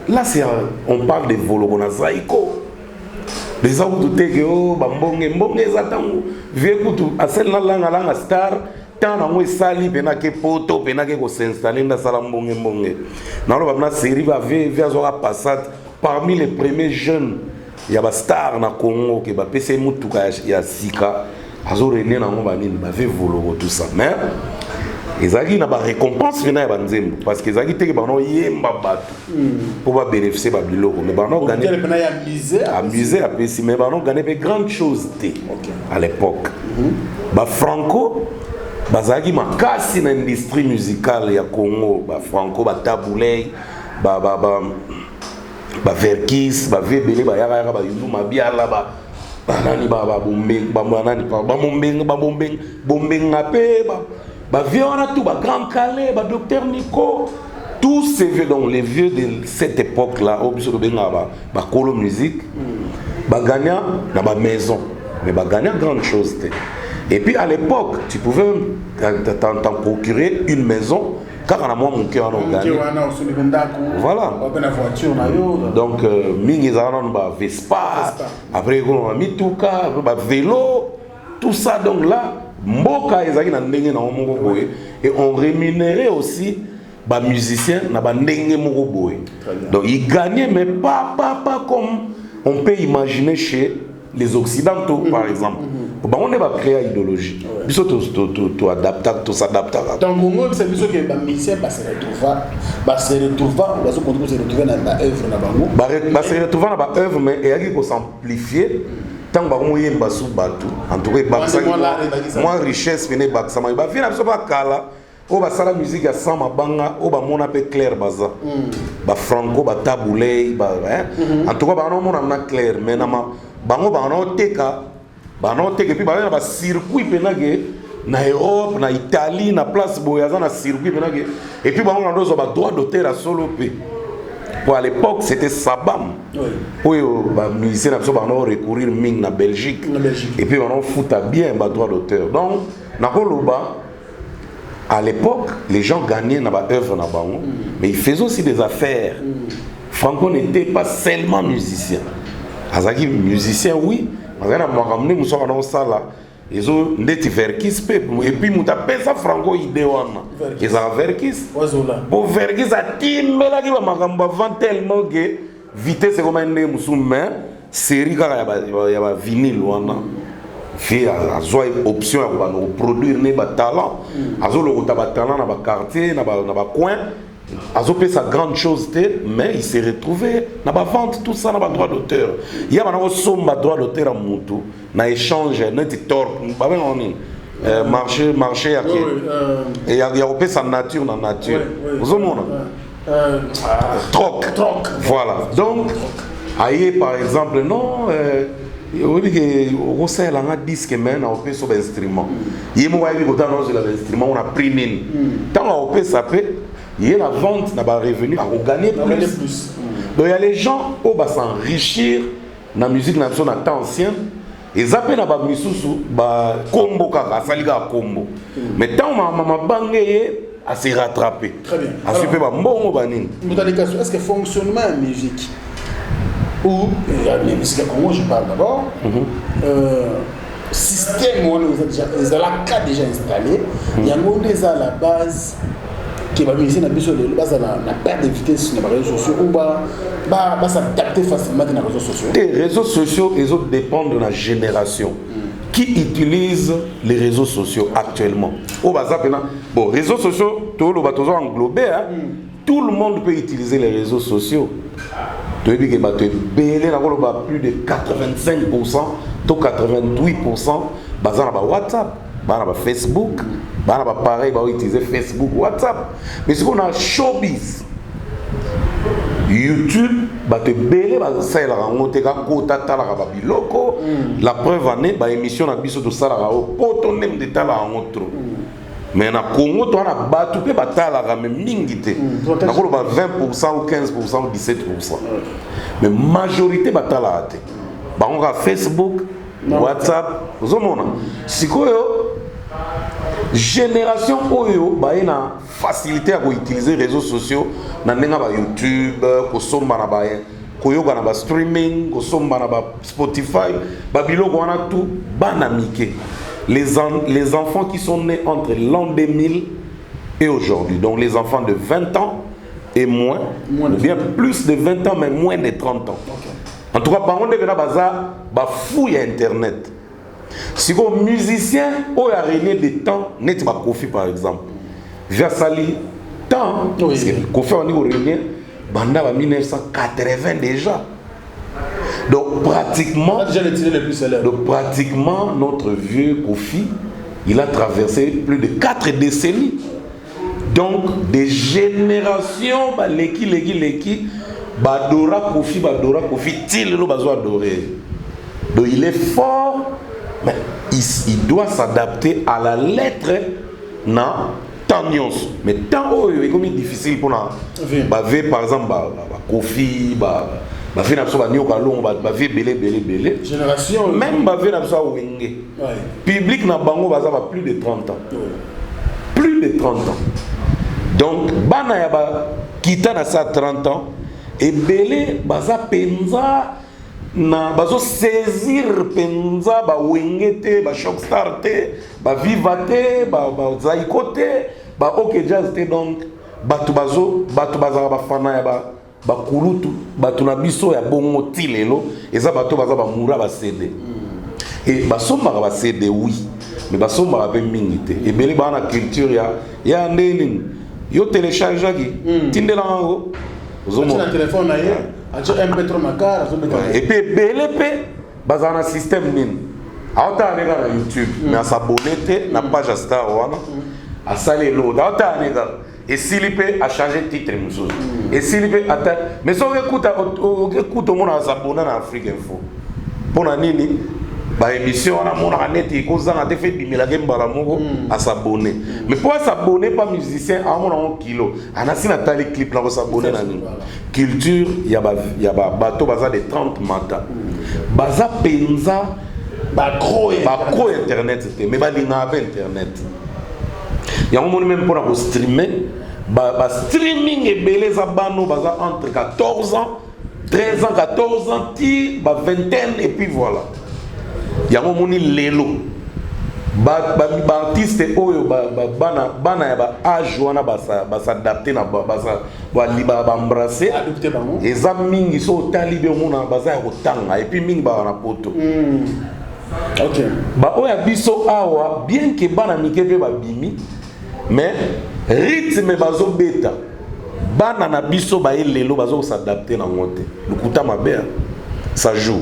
là, on parle de Vologona Zaiko. Les autres, Mbonge, Zatango, vieux couteau, à celle là, star, tant à moi, sali, penake poto, penake ko s'installer dans la Mbonge. Dans la série, va vers Passat, parmi les premiers jeunes, il y a des stars na Congo, qui va PC Moutuka, il y a Sika, Azo René, na Mbani, il va faire Vologo, tout ça. Mais, ils ont une récompense parce qu'ils ont dit qu'ils ont pour bénéficier de l'eau. Mais ils ont gagné amusé à PC, mais ils ont gagné de grandes choses à l'époque. Franco, ils ont cassé l'industrie musicale du Congo. Franco, Taboulay, Verkis, Vebele, Grand Calais, Docteur Nico, tous ces vieux, donc les vieux de cette époque-là, au besoin de colo musique, gagnant dans ma maison, mais gagnant grande chose. Et puis à l'époque, tu pouvais t'en procurer une maison, car on a moins mon cœur en gagné. Voilà. Donc, Vespa, après on a mis tout cas, vélo, tout ça, donc là. Et on rémunérait aussi les musiciens. Donc ils gagnaient, mais pas comme on peut imaginer chez les Occidentaux, par exemple. On n'est pas créé à l'idéologie. Il faut tout adapter, tout s'adapter. Dans le moment où c'est que les musiciens se retrouvent dans l'œuvre, mais il faut s'amplifier. Tant que vous avez en tout cas, moi richesse, venez baksama. Il y a kala, ou la musique à sama banga, ou mon appel clair baza, Franco, Taboulay, en tout cas, on a clair, mais bango bano teka, et puis ba circuit penage na Europe, na Italie, na place boyaza na circuit penage, et puis bango on a droit d'auteur à solo p. À l'époque, c'était Sabam. Oui, les musiciens ont recourir en Belgique. Et puis, on fout bien le droit d'auteur. Donc, à l'époque, les gens gagnaient dans l'œuvre, mais ils faisaient aussi des affaires. Franco n'était pas seulement musicien. Azaki musicien, oui. Mais on a ramené dans ça là. Ils ont des Verkis, et puis ils ont Franco idéalement. Ils ont Verkis. Pour Verkis, ça timbe là qui va vendre tellement que vitesse c'est comme un nez musulman. Série il y a vinyle là. Fait à option à produire des talents. À le talent dans le quartier, dans le coin. Azo fait sa grande chose, mais il s'est retrouvé dans la vente, tout ça dans le droit d'auteur. Il y a un somme de droit d'auteur à Moutou, dans l'échange, dans le marché, il y a sa nature dans la nature. Vous avez troc. Voilà. Donc, aïe par exemple, non. On dit que on sait là un disque mais on peut sur l'instrument. Il y a moi qui dans l'instrument on a pris mine. Tant on peut s'appeler il y a la vente n'a pas revenu on gagner plus. Donc il y a les gens qui vont s'enrichir dans la musique nationale temps ancienne et zapper na ba misusu ba combo kaka saliga combo. Mais tant ma bangé à se rattraper. Très bien. À super ba mbongo banini. Est-ce que fonctionnement en musique ou la musique Congo je parle d'abord. Système où les alaka déjà installé, il y a déjà la base qui va miser na biso le base la perte de vitesse sur les réseaux sociaux ou va s'adapter facilement dans les réseaux sociaux. Les réseaux sociaux ils dépendent de la génération qui utilise les réseaux sociaux actuellement. Au bazar bon réseaux sociaux tout le bateau englobé tout le monde peut utiliser les réseaux sociaux. Tu veux dire que plus de 85% to 88% bazar na WhatsApp, bazar na Facebook. Pareil, on va utiliser Facebook, WhatsApp. Mais si on a showbiz, YouTube, la preuve en est, l'émission a biso de ça, de tala en autre. Mais na Congo, tu as battu pe batala même mingité. Na ko ba 20% ou 15% ou 17%. Mais majorité batala ate. Ba on a Facebook, WhatsApp, ozomona. Sikoyo génération oyo ba ina facilité à utiliser les réseaux sociaux na ndenga ba YouTube ko somba na ba koyoka na ba streaming ko somba na ba Spotify ba biloko wana tout bana mike les enfants qui sont nés entre l'an 2000 et aujourd'hui, donc les enfants de 20 ans et moins ou bien plus de 20 ans mais moins de 30 ans. Okay. En tout cas, par contre, il fouille Internet. Si vous musicien, ou a régné des temps, net ba Kofi par exemple. Via Sali, temps, parce que Kofi on dit régné, banda en 1980 déjà. Donc pratiquement, notre vieux Kofi, il a traversé plus de 4 décennies. Donc des générations, leki, badora Kofi, til lo bazo adoré. Donc il est fort, mais il doit s'adapter à la lettre na tanios. Mais tant est comme difficile pour na par exemple Kofi génération même public na bango baza plus de 30 ans. Plus de 30 ans. Donc bana ya ba kita na sa 30 ans et belé baza penza na bazo saisir penza ba wengete ba shockstar te ba vivate ba zaikote ba ok jazz te donc batu baza ba fana ya ba bakulutu batu na biso ya bongo tilelo eza bato baza ba mura ba CD et basomba ba CD oui mais basomba ba mingi te et beli ba na culture ya ndeni yo télécharge ki tindela ngo ozomo na téléphone na ye acho MP3 makara azobeta et puis beli pe baza na système nini auta nega na YouTube mais s'abonner te na page Star wana asale lo auta nega et s'il peut a changé de titre mususu et s'il peut attends mais so écoute mon s'abonner na Afrique Info pona nini ba émission na mona net ko zanga te fait bimela gembala moko à s'abonner mais pour s'abonner pas musicien à mon 1 kilo anasi na tali clip na ko s'abonner na nini culture ya ba bato baza de 30 mata baza penza ba gros internet c'était mais ba linga internet. Il y a un moment même pour streamer. Streaming et belé zabano baza entre 14 ans, 13 ans, 14 ans, vingtaine et puis voilà. Il y a un moment lelo. Artiste oyo bana ya âge wana s'adapter na embrasser. Et za mingi so talibe mona baza ya kotanga et puis mingi ba na poto. OK. Ba oya biso awa bien que bana mikebe ba bimi mais rythme bazo beta bana na biso ba elelo bazo s'adapter na ngote lukuta mabe ça joue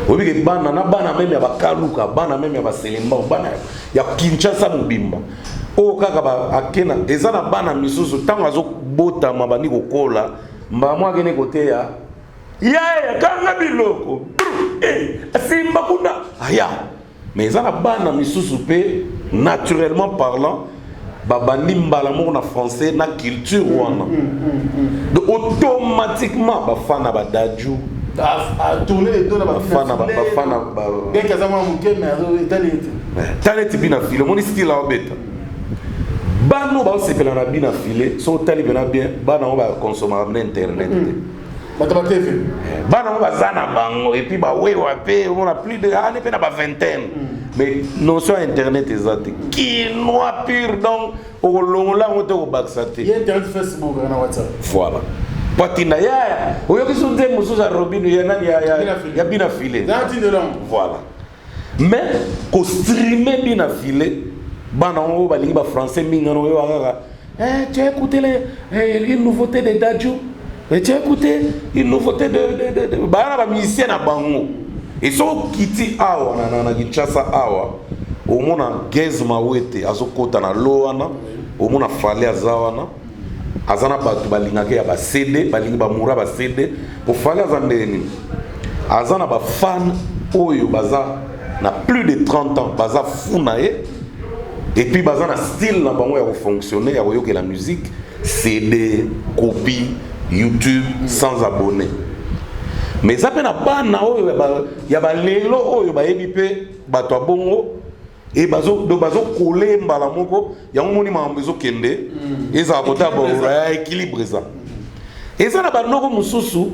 obi ke bana même ya bakaluka bana même ya baselemba bana ya Kinshasa mobimba o kaka ba akena eza na bana misusu tango azo bota mabani kokola mba mwa kene kote ya kanga biloko asimba kuna aya mais eza na bana misusu pe naturellement parlant babandi mbala moko na français na culture wana donc automatiquement bafana badaju tourner les deux na bafana bien kazama muke mais talent bina file mon style a beta bano ba sepela na bina file so tali bina bien bana ba consommer na internet bana ba zana bango et puis ba wewa pe on a plus de année pe na ba vingtaine mais non sur internet exact qui noir pur donc au long là on te au backsate il y a internet Facebook na WhatsApp voilà patina ya oyo kisonde musuza robinu ya nani ya bina file voilà mais ko streamer bina file bana on ba linga français mingano yo kaka tu as écouté une nouveauté de Dadju. Mais tu as écouté une nouveauté de Bana musicien à Bango. Et so kiti awa na Kinshasa awa. Au mona Gez Mawete azokota na loana. Au mona Fale azawana. Azana batu balingake ya ba CD, balingi ba mura ba CD. Pour Fale azandeni. Azana ba fan oyo baza na plus de 30 ans baza funae. Et puis baza na style na bango ya fonctionner ya yoke la musique, CD, copie YouTube sans abonnés. Mais ça peut na bana oyo ya ba lelo oyo ba yebi pe bato abongo et bazo coller mbala moko ya moni mambezo kende eza kota ba équilibre ça et ça na ba noko mususu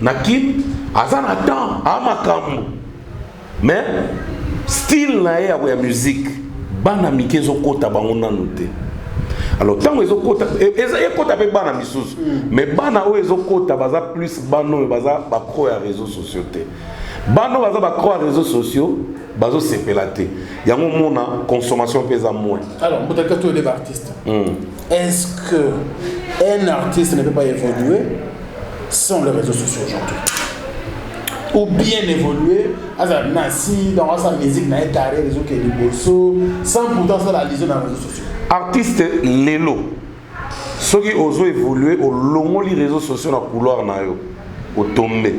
na kim azana temps amakambo mais style na ya musique bana mikezo kota bango nanu te. Alors tant que ezokota ezokota pe bana misusu mais bana o ezokota baza plus bano baza ba croire ya réseaux sociaux te. Bano baza ba croire ya réseaux sociaux bazo sepela te. Yango mona consommation pesa moins. Alors, peut-être que les artistes. Est-ce que un artiste ne peut pas évoluer sans les réseaux sociaux aujourd'hui? Ou bien évoluer à sa nasi dans sa musique na carré réseau que les bosso sans pourtant ça la liaison dans les réseaux sociaux. Artiste lelo ceux qui osent évoluer au long les réseaux sociaux na couloir na yo au tomber.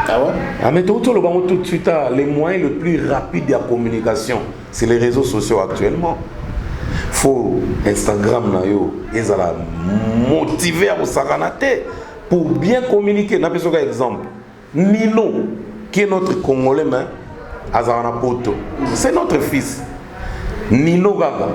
Ah ouais? Ah mais tout de suite les moyens le plus rapides de la communication c'est les réseaux sociaux actuellement. Faut Instagram na yo ils ala motiver au saranate pour bien communiquer. Na besoin exemple Nino qui est notre Congolais mais Azarana Poto c'est notre fils Nino Gaga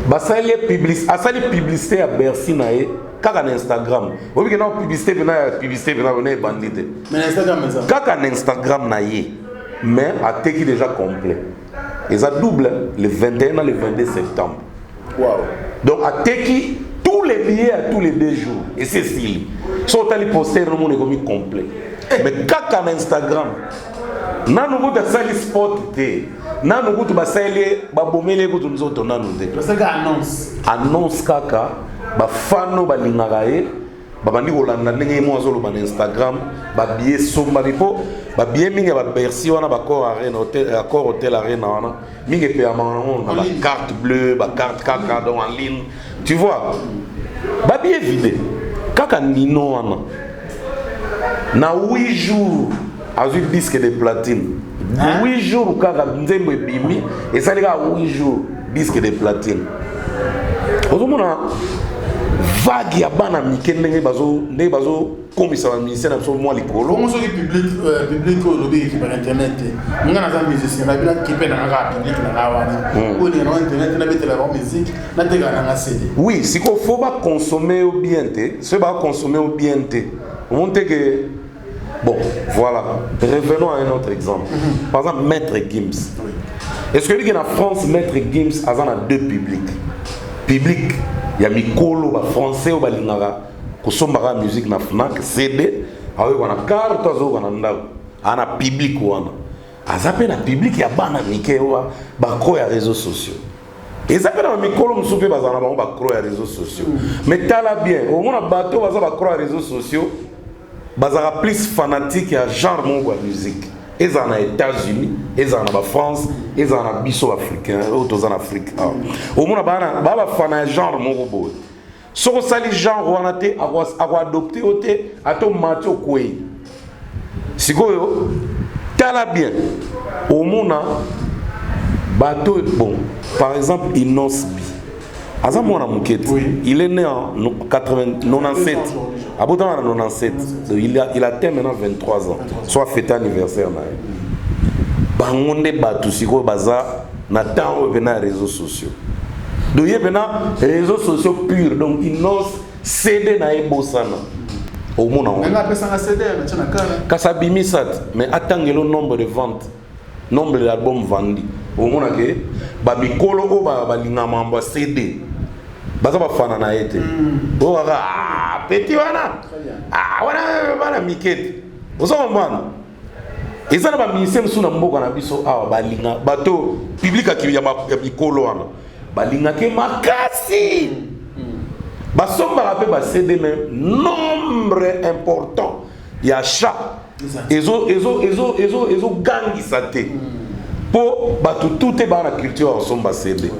basali publicité à Bercy nae kaka na Instagram obi que na publicité vena bandité mais Instagram ça kaka na Instagram nae mais ateki déjà complet et ça double le 21 et le 22 septembre. Wow. Donc ateki tous les billets à tous les 2 jours et c'est stylé so tali poster no monde comme complet mais kaka na Instagram nanu kuta sali spot te nanu kutu basali babomele kutu nzoto nanu te parce que annonce kaka ba fano balingaka ye babandi kolanda ndenge mo azolo na Instagram ba billet somba bipo ba billet mingi ba Bercy wana ba Accor Hotel Arena wana mingi pe amana ba carte bleue ba carte kaka donc en ligne tu vois ba billet vide kaka Nino wana na 8 jours a eu disque de platine. 8 jours kaka nzembo bimi et ça les gars 8 jours disque de platine. Ozomona vague ya bana mikende bazo komisa ba ministère na so moi likolo. Comment ça public au lobby qui par internet. Ngana za musicien ba bila qui pena nga public na wana. Ou ni na internet na betela ba musique na tega na CD. Oui, si ko faut pas consommer au bien te, c'est pas consommer au bien te. On monte que bon, voilà. Revenons à un autre exemple. Par exemple, Maître Gims. Oui. Est-ce que lui, en France, Maître Gims a 2 publics? Public, il y a Mikolo, français, ou Balingara, qui sont la musique na FNAC, CD, avec une carte, un public. Azapé na public, il y a bana Mikewa, bakro ya réseaux sociaux. Et ça fait dans Mikolo, nous sommes bakro ya réseaux sociaux. Mais t'as la bien, au moins, bateau, bakro ya réseaux sociaux. Bazara plus fanatique à genre mon musique. Ils en a États-Unis, ils en a France, ils en a biso africain, autres en Afrique. Au moins baba fana genre mon robot. So sali genre on a été à adopter oté à ton matio koi. Sikoyo tala bien. Au moins bateau bon. Par exemple Inosbi. Azam mwana mukete. Il est né en 97. À bout en 97, il a atteint maintenant 23 ans, soit fête anniversaire. Bangonde Batusiko Baza n'attend revenir les réseaux sociaux. Donc il y a maintenant réseaux sociaux purs, donc ils n'osent céder na ebosana. Au monde en Kasabimisat, mais attendez le nombre de ventes, nombre d'albums vendus. Au monde que Babikolo Balingamamba CD. Baza bafana na ete. Oh ah petit wana. Ah wana bana mikete. Ozomana. Ezana ba ministère suna mboka na biso awa balinga bato public akili ya mikolo wana. Balinga ke makasi. Basomba rape ba CD même nombre important ya chat. Ezo gangi sate. Po bato tout est ba na culture osomba CD.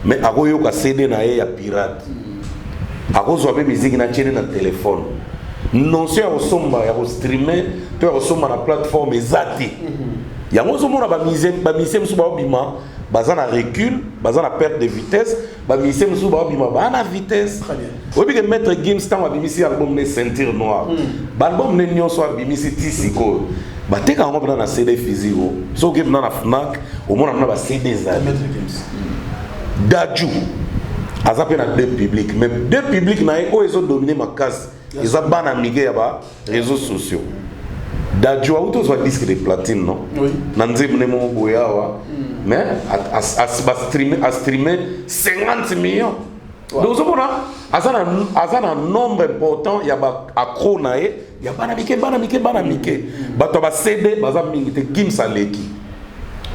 Mais akoyo ka CD na ya pirate. Akozo abe musique na tiene na téléphone. Non c'est au somba ya streamer, tu au somba na plateforme ezati. Ya ngozo mona ba musicien musu ba bima, baza na recul, baza na perte de vitesse, ba musicien musu ba bima ba na vitesse. Très bien. Obi que Maître Gims tant ba bimisi album ne ceinture noire. Ba album ne nyonso ba bimisi tisiko. bateka yango mpena na CD physique soki mpena na FNAC omona mpena ba CD ezali Dadju aza mpe na deux publics mais deux publics na ye oyo ezodomine makasi eza bana mike ya ba réseaux sociaux Dadju auti ozwa disque de platine non na nzembo ne moko boye awa mais streamer 50 millions donc ozomona aza na nombre important ya baacro na ye ya bana mike bato ya bacd baza mingi te Gimsa leki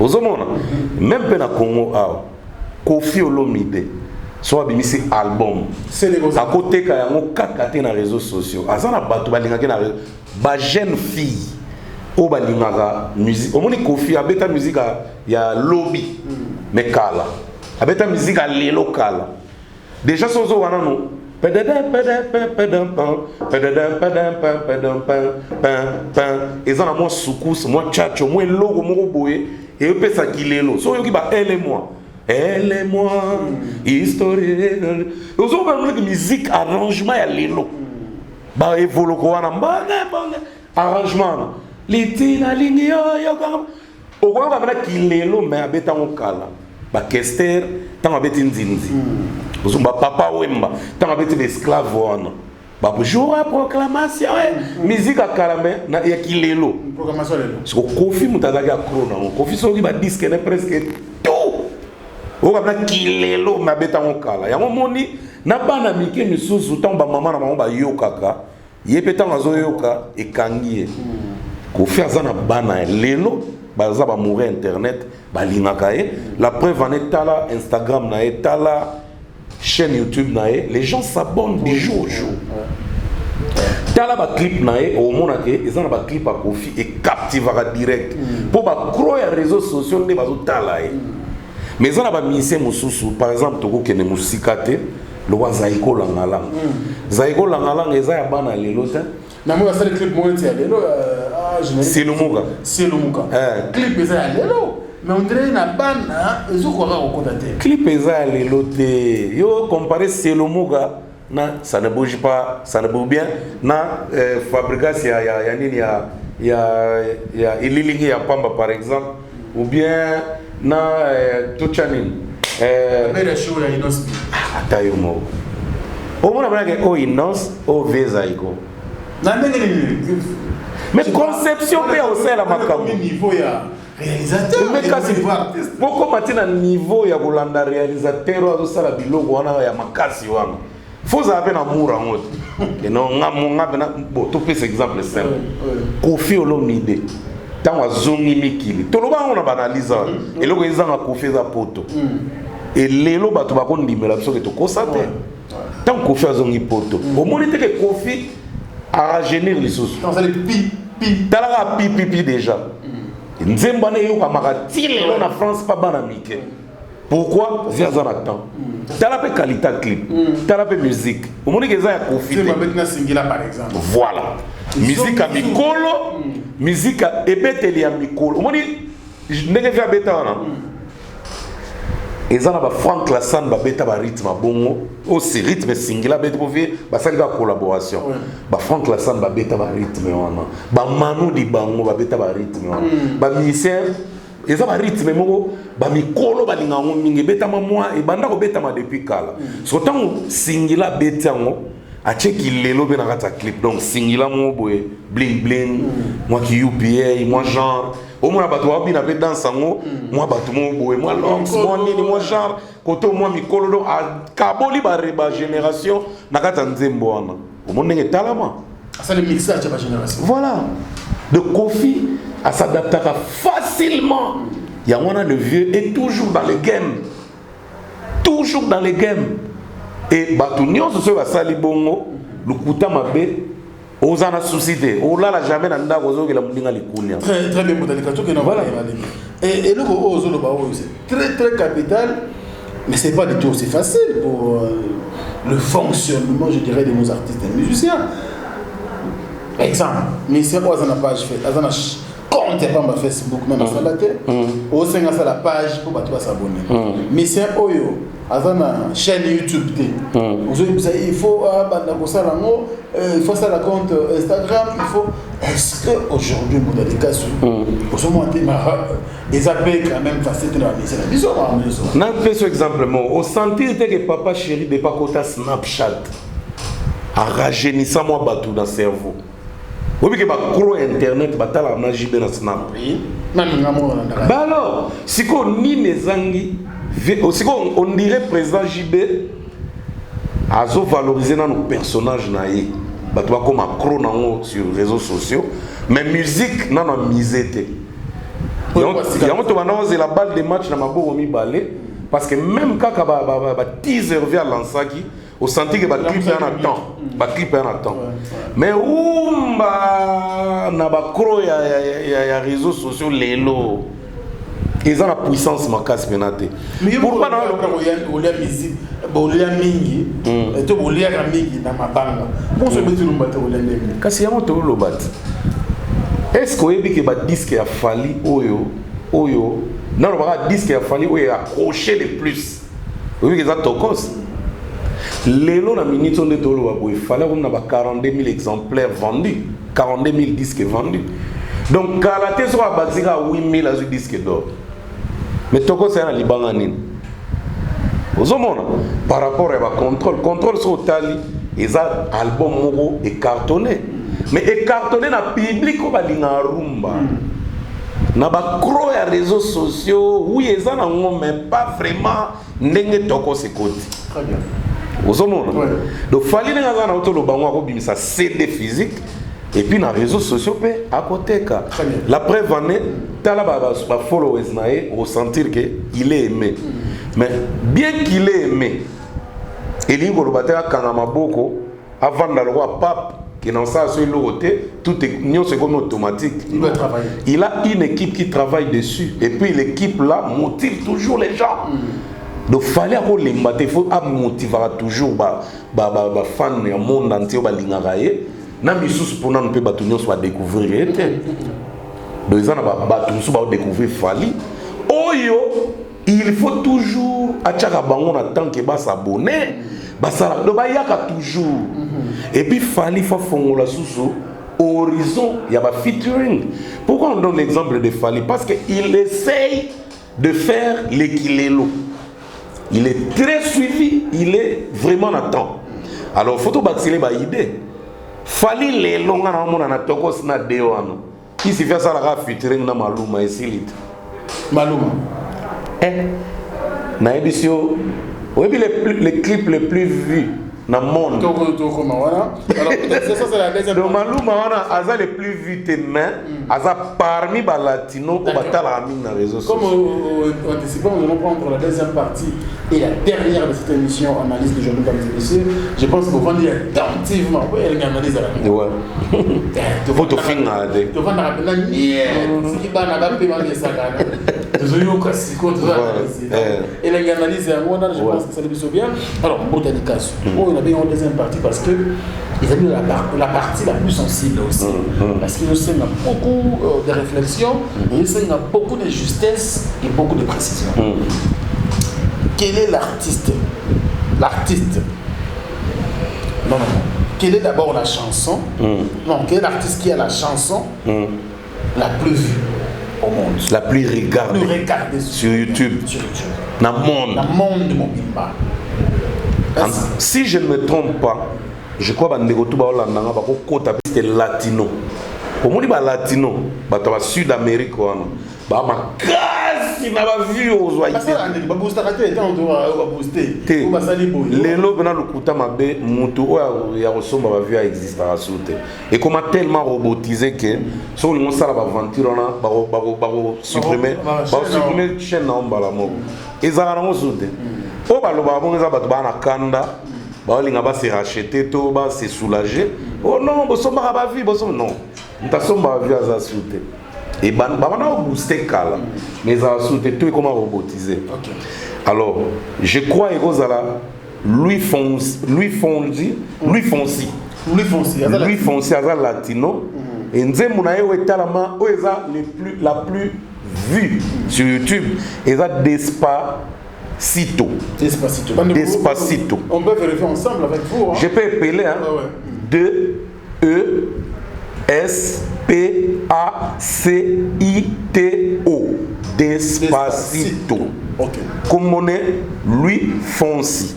ozomona même mpe na Congo awa Koffi Olomide so abimisi album akoteka yango kaka te na réseaux sociaux aza na bato balingaki na ba jeune fille oyo balingaka musique omoni Koffi abeta musique ya lobi mais kala abeta musique ya lelo kala déjà sozo wana no eza na mwa sukusu mwa chacho mwa eloko moko boye eyopesaki lelo so oyoki ba elle et moi historique ozokoka musique arrangement ya lelo ba evoloko wana mbanga arrangement litina lingi yo okoyoka mpena kilelo me abetango kala bakester ntango abeti nzinzi ozomba papa wemba ntango abeti baesclave wana bajour ya proclamation musique akala me ya kilelo siko Koffi moto azalaki akro nango Koffi soki badiske ne presque tout oyoka mpena kilelo me abetango kala yango moni na bana mike misusu ntango bamama na bango bayokaka ye mpe ntango azoyoka ekangi ye Koffi aza na bana lelo baza bamouri internet balingaka ye la preuve en est tala Instagram na ye tala chaîne YouTube na ye les gens s'abonnent du jour au jour tala baclip na ye omonaka eza na baclip ya Koffi ekaptivaka direct mpo bacro ya réseaux sociaux nde bazotala ye mais eza na bamisien mosusu par exemple tokokende mosika te lokwa Zaiko Langalanga Zaiko Langalanga eza ya bana lelo te na moi ça le clip moi c'est lelo c'est le muka clip eza lelo mais on dirait na bana ezokoka kokota te clip eza lelo te yo comparer c'est le muka na ça ne bouge pas ça ne bouge bien na fabrication ya nini ya ililingi ya pamba par exemple ou bien na tuchani bela show ya Inos atayo mo omona bana ke o Inos o Zaiko mais conception pe osala makambo niveau ya réalisateur mais kasi poko matina niveau ya kolanda réalisateur azosala biloko wana ya makasi wana faut avoir na mura ngoto et non ngamo na bo to pese exemple simple Koffi Olomide tango azongi mikili toloba ngona banalize eloko ezanga Koffi za poto et lelo bato bakondimela biso ke to kosate tango Koffi azongi poto omoni te ke Koffi à rajeunir les sous. Dans les pi. Talaka pi déjà. Nzembane yo kamaka tile en France pas banamike. Pourquoi? Via un temps. Talaka qualité clip. Talaka musique. Au monde que ça ya Koffi. C'est maintenant singila par exemple. Voilà. Musique à mikolo, musique à ebeteli à mikolo. Au monde ndenge via beta wana. Ezana ba Frank Lassane ba beta ba rythme bongo aussi rythme singila beta pour faire ba ça va collaboration ba Frank Lassane ba beta ba rythme wana ba Manu di bango ba beta ba rythme wana ba musicien ezana ba rythme moko ba mikolo ba linga ngo mingi beta moi e banda ko beta ma depuis kala so tango singila beta ngo a cheki lelo be na kata clip donc singila mo boye bling bling moi qui UPA moi genre au moins bato wa bina pe danse ngo moi bato mo boye moi longs moi nini moi genre koto moi mikolo do a kaboli ba génération na kata nzembo wana au monde ngé talama ça le mixage de la génération voilà de Koffi à s'adapter facilement il y a le vieux est toujours dans le game et bato nyonso so ba sali bongo lukuta mabe ozana suscité olala jamais na ndako ozokela mudinga likunya très bien botanika to que na voilà et le ozolo ba c'est très capital mais c'est pas du tout aussi facile pour le fonctionnement je dirais de nos artistes et musiciens exemple mais c'est quoi ça n'a pas fait azana compte ya Facebook même à salaté au sein à la page pour battre s'abonner mais c'est oyo azana chaîne YouTube il faut il faut ça la compte Instagram il faut est-ce que aujourd'hui vous avez des cas sur pour ce moment ils appellent quand même facile dans la mission n'a pas ce exemple au sentir que papa chéri de pas côté Snapchat a rajeunissant moi batou dans cerveau. Oui, que ba cro internet batala na JB na Snap. Oui. Bah alors, si qu'on ni les angi, si on dirait président JB a valoriser nos personnages naïe. Bah toi comme cro na sur les réseaux sociaux, mais musique n'a pas misé. Il y a un moment la balle des matchs na mabo mi balé parce que même quand ba teaser via l'ansaki au senti que ba clip en attend mais na ba cro ya réseaux sociaux lelo ils ont la puissance makasi penate pourquoi na le musique bolia mingi to bolia ka mingi na mabanga pour se mettre le bateau le mingi kasi ya moto lo bat est-ce que ebi ke ba disque ya fali oyo na lo ba disque ya fali oyo accroché de plus oui que ça tokos. Lélo na minute on est dans le il fallait qu'on ait 42 000 exemplaires vendus, 42 000 disques vendus. Donc Kalaté sera basé à 8 000 disques d'or. Mais Toko c'est un Libananine. Aux hommes, par rapport à contrôle sur Tali, ils ont un album moro et cartonné. Mais écartonné dans le public, on va dire rumba. Na ba cro ya réseaux sociaux, oui, ils ont mais pas vraiment n'engue Toko se côté. Très bien. Aux hommes, donc fallait les gens autour de bango ça CD physique et puis dans les réseaux sociaux à côté la preuve en est t'as là ba followers naé au sentir que il est aimé mais bien qu'il est aimé et l'ingo le batera kanama boko avant d'aller voir pape qui dans ça sur le côté tout est non c'est comme automatique il doit travailler il a une équipe qui travaille dessus et puis l'équipe là motive toujours les gens. Donc il fallait qu'il faut motiver toujours les fans du monde entier à l'ingaraye. Na misus pour nous peut soit découvrir. Donc ils ont découvrir Fali. Oyo il faut toujours attirer bango na tant que bas s'abonner. Basara do ba yaka toujours. Et puis Fali faut fongola sous horizon il y a ba featuring. Pourquoi on donne l'exemple de Fali parce que il essaye de faire l'équilibrio. Il est très suivi, il est vraiment en temps. Alors, il faut bâtir les idées. Fali les longs na tokos na deoano. Qui s'y fait ça la featuring na Maluma et Silit. Maluma. Na édition, les clips les plus vus dans le monde. Alors, ça c'est la deuxième. Donc Maluma a les plus vus demain, a parmi les latinos qui battent la mine dans les réseaux sociaux. Comme anticipant, nous allons prendre la deuxième partie et la dernière de cette émission analyse du journal comme messieurs. Je pense que vous vendez attentivement. Oui, elle analyse la mine. Ouais. Tu vas te finir. Tu vas te finir. Ce qui va n'a pas pu vendre ça. Et elle analyse la mine. Je pense que ça lui bien. Alors, botanicas. On a bien en deuxième partie parce que ils ont la partie la plus sensible aussi. Parce qu'il y a beaucoup de réflexion, il y a beaucoup de justesse et beaucoup de précision. Quel est l'artiste? L'artiste. Non. Quelle est d'abord la chanson? Non, quel est l'artiste qui a la chanson la plus vue au monde? La plus regardée. Sur YouTube. Dans le monde. Dans le monde de Mobimba. Si je ne me trompe pas, je crois que c'est latino. Pour moi, les latino, les Sud-Amérique, il n'a pas vu aux oies. Et comme tellement robotisé que si on a l'aventure, on va supprimer la chaîne. Ils ont oh, bah, on va se racheter, on va se soulager. Oh non, on va vivre, non. On va vivre à sauter. Et on va booster Kala. Mais ça va sauter, tout est comment robotisé. Alors, je crois que Louis Fonsi, latino, Et Nzembo na yo etalama o eza la plus vue sur YouTube. Et ça Despacito. Despacito. On peut vérifier ensemble avec vous. Hein? Je peux appeler hein. D-E-S-P-A-C-I-T-O. Despacito. Ok. Comme on est Louis Fonsi.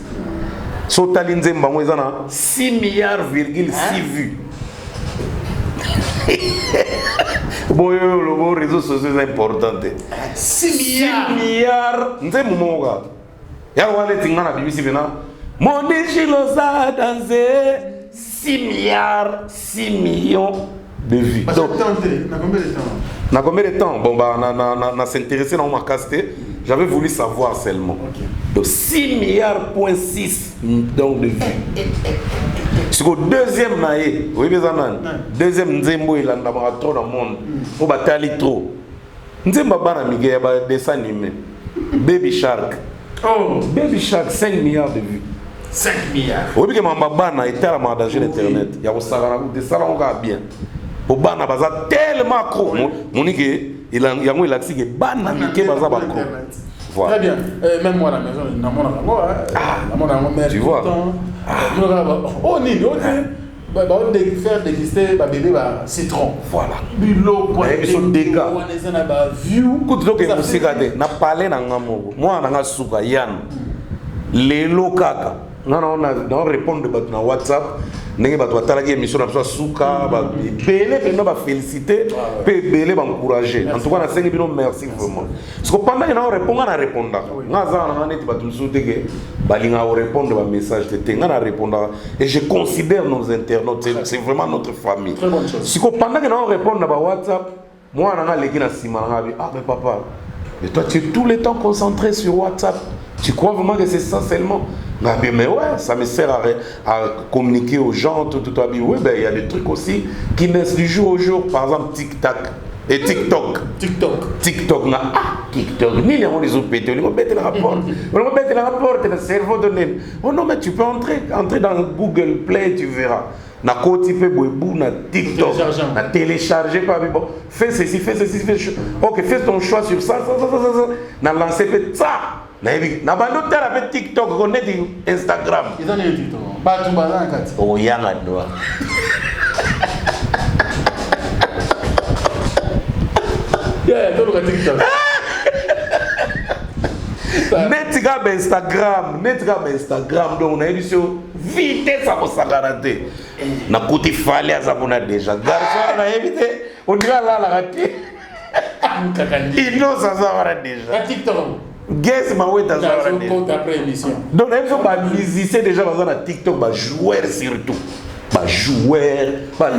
Sotali Nzemba mo eza na 6 milliards,6 vues. Bon, le réseau social est important. 6 milliards. Nzemba moga. Ya wale tingana BBC bena. Mon déchilosa dansé 6 millions de vues. Donc, na combien de temps? Na combien de temps? Bon bah na s'intéresser dans ma casté. J'avais voulu savoir seulement. Okay. Donc 6 milliards,6 donc de vues. C'est le deuxième naïe. Oui, deuxième Nzembo il a trop dans le monde. On va t'aller trop. Nzembo bana miguel ba dessin animé. Baby Shark. Oh, Baby Shark 5 milliards de vues. 5 milliards. Oui, parce que ma bana est tellement danger internet. Il y a aussi ça on va bien. Pour bana baza tellement accro. Monique il a dit que bana miguel baza accro. Voilà. Très bien. Même moi à la maison, tu vois. Oh, on faire déguster bébé citron. Voilà. Bulot, dégâts. On a parlé moi, on a souka Yann. Les locaux. On répond de WhatsApp. N'est pas toi qui émission na souka ba belé que ba féliciter pe belé ba encourager en tout cas na 5 bino merci vraiment parce que pendant que on répond on répondre ngaza na net ba tumsuté que ba linga o répondre ba message te ngana répondre et je considère nos internautes c'est vraiment notre famille si que pendant que on répond na ba WhatsApp moi na leki na sima na bi ah mais papa mais toi tu es tout le temps concentré sur WhatsApp tu crois vraiment que c'est ça seulement? Mais ouais, ça me sert à communiquer aux gens, tout. Oui, ben il y a des trucs aussi qui naissent du jour au jour, par exemple TikTok et TikTok. TikTok, ni les gens les ont pété, ils vont péter le rapport, le cerveau donné. Oh non, mais tu peux entrer dans Google Play, tu verras. Na côté pe boibou na TikTok, na télécharger pas bon. Fais ceci, fais. OK, fais ton choix sur ça. Na lancer peut ça. Na bando tera pe TikTok, connaît Instagram. Ils ont un TikTok. Pas tout bazan kat. Oh yanga doa. Yeah, tout le TikTok. Netika Instagram donc on a édition vitesse à s'agarder. Na côté fallait à ça qu'on a déjà. Garçon on a évité. On dirait là la raté. Il nous ça va déjà. TikTok. Guess ma ouais dans ça. Après émission. Donc ils sont pas musiciens déjà dans la TikTok, bah joueurs surtout. Bah joueurs.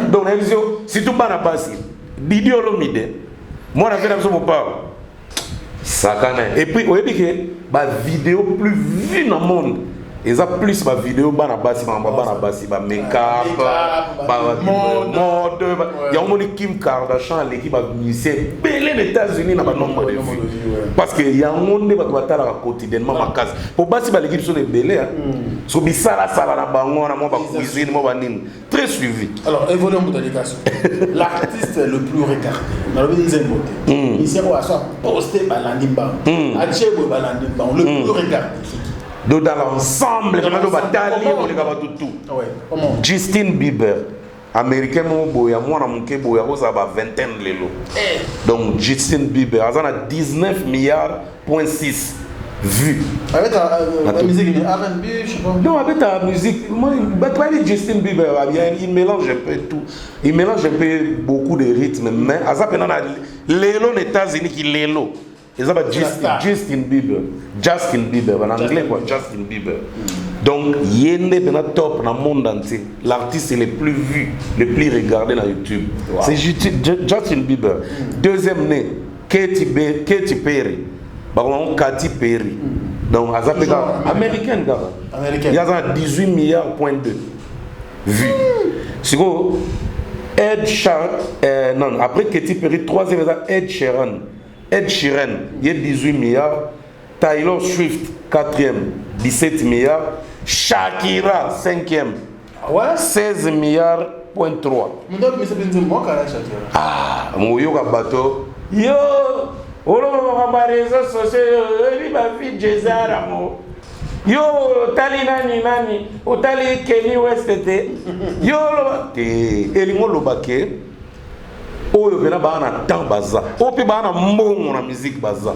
Donc ils sont surtout pas na passer. Bidiolomide. Moi on a fait la chose pour pas. Ça et puis vous voyez que ma vidéo plus vue dans le monde et ça plus ma vidéo bana basi ba make-up mode il y a un monde Kim Kardashian l'équipe a musicien belé les États-Unis dans nombre de vues parce que il y a un monde ba to tala quotidiennement ma case pour basi ba l'équipe sont belé so bisala sala na bango na mo ba cuisine mo ba nini très suivi. Alors évoluons dans l'éducation. L'artiste le plus regardé dans le Nzembo ici on va soit posté balandimba achebo balandimba le plus regardé. Donc dans l'ensemble, Justin Bieber, américain, moi, ça va 21 lélo. Donc Justin Bieber, il a 19 milliards,6 vues. Avec la musique R&B, je sais pas. Non, avec la musique, moi, Justin Bieber, il mélange un peu tout. Il mélange un peu beaucoup de rythmes, mais à ça, lélo, les États-Unis qui lélo. Ils appellent Justin Bieber, en anglais quoi, Justin Bieber. Donc, il est top dans le monde entier. L'artiste le plus vu, le plus regardé dans YouTube. Wow. C'est Justin Bieber. Deuxième né, Katy Perry. Katy Perry. Donc, américaine, il y a 18 milliards,2 vues. C'est quoi? Ed Sheeran, non, après Katy Perry, troisième, Ed Sheeran. Ed Sheeran, il y a 18 milliards. Taylor Swift, 4e, 17 milliards. Shakira, 5e, Ouais. 16 milliards point 3. Ah, moyoka bato. Yo, olo ba réseaux sociaux, eli ba fi Jezara mo. Yo, tali nani, o tali Kenny West te. Yo, elingo lobake. Oyo bena ba na temps baza. O pe ba na mbongo na musique baza.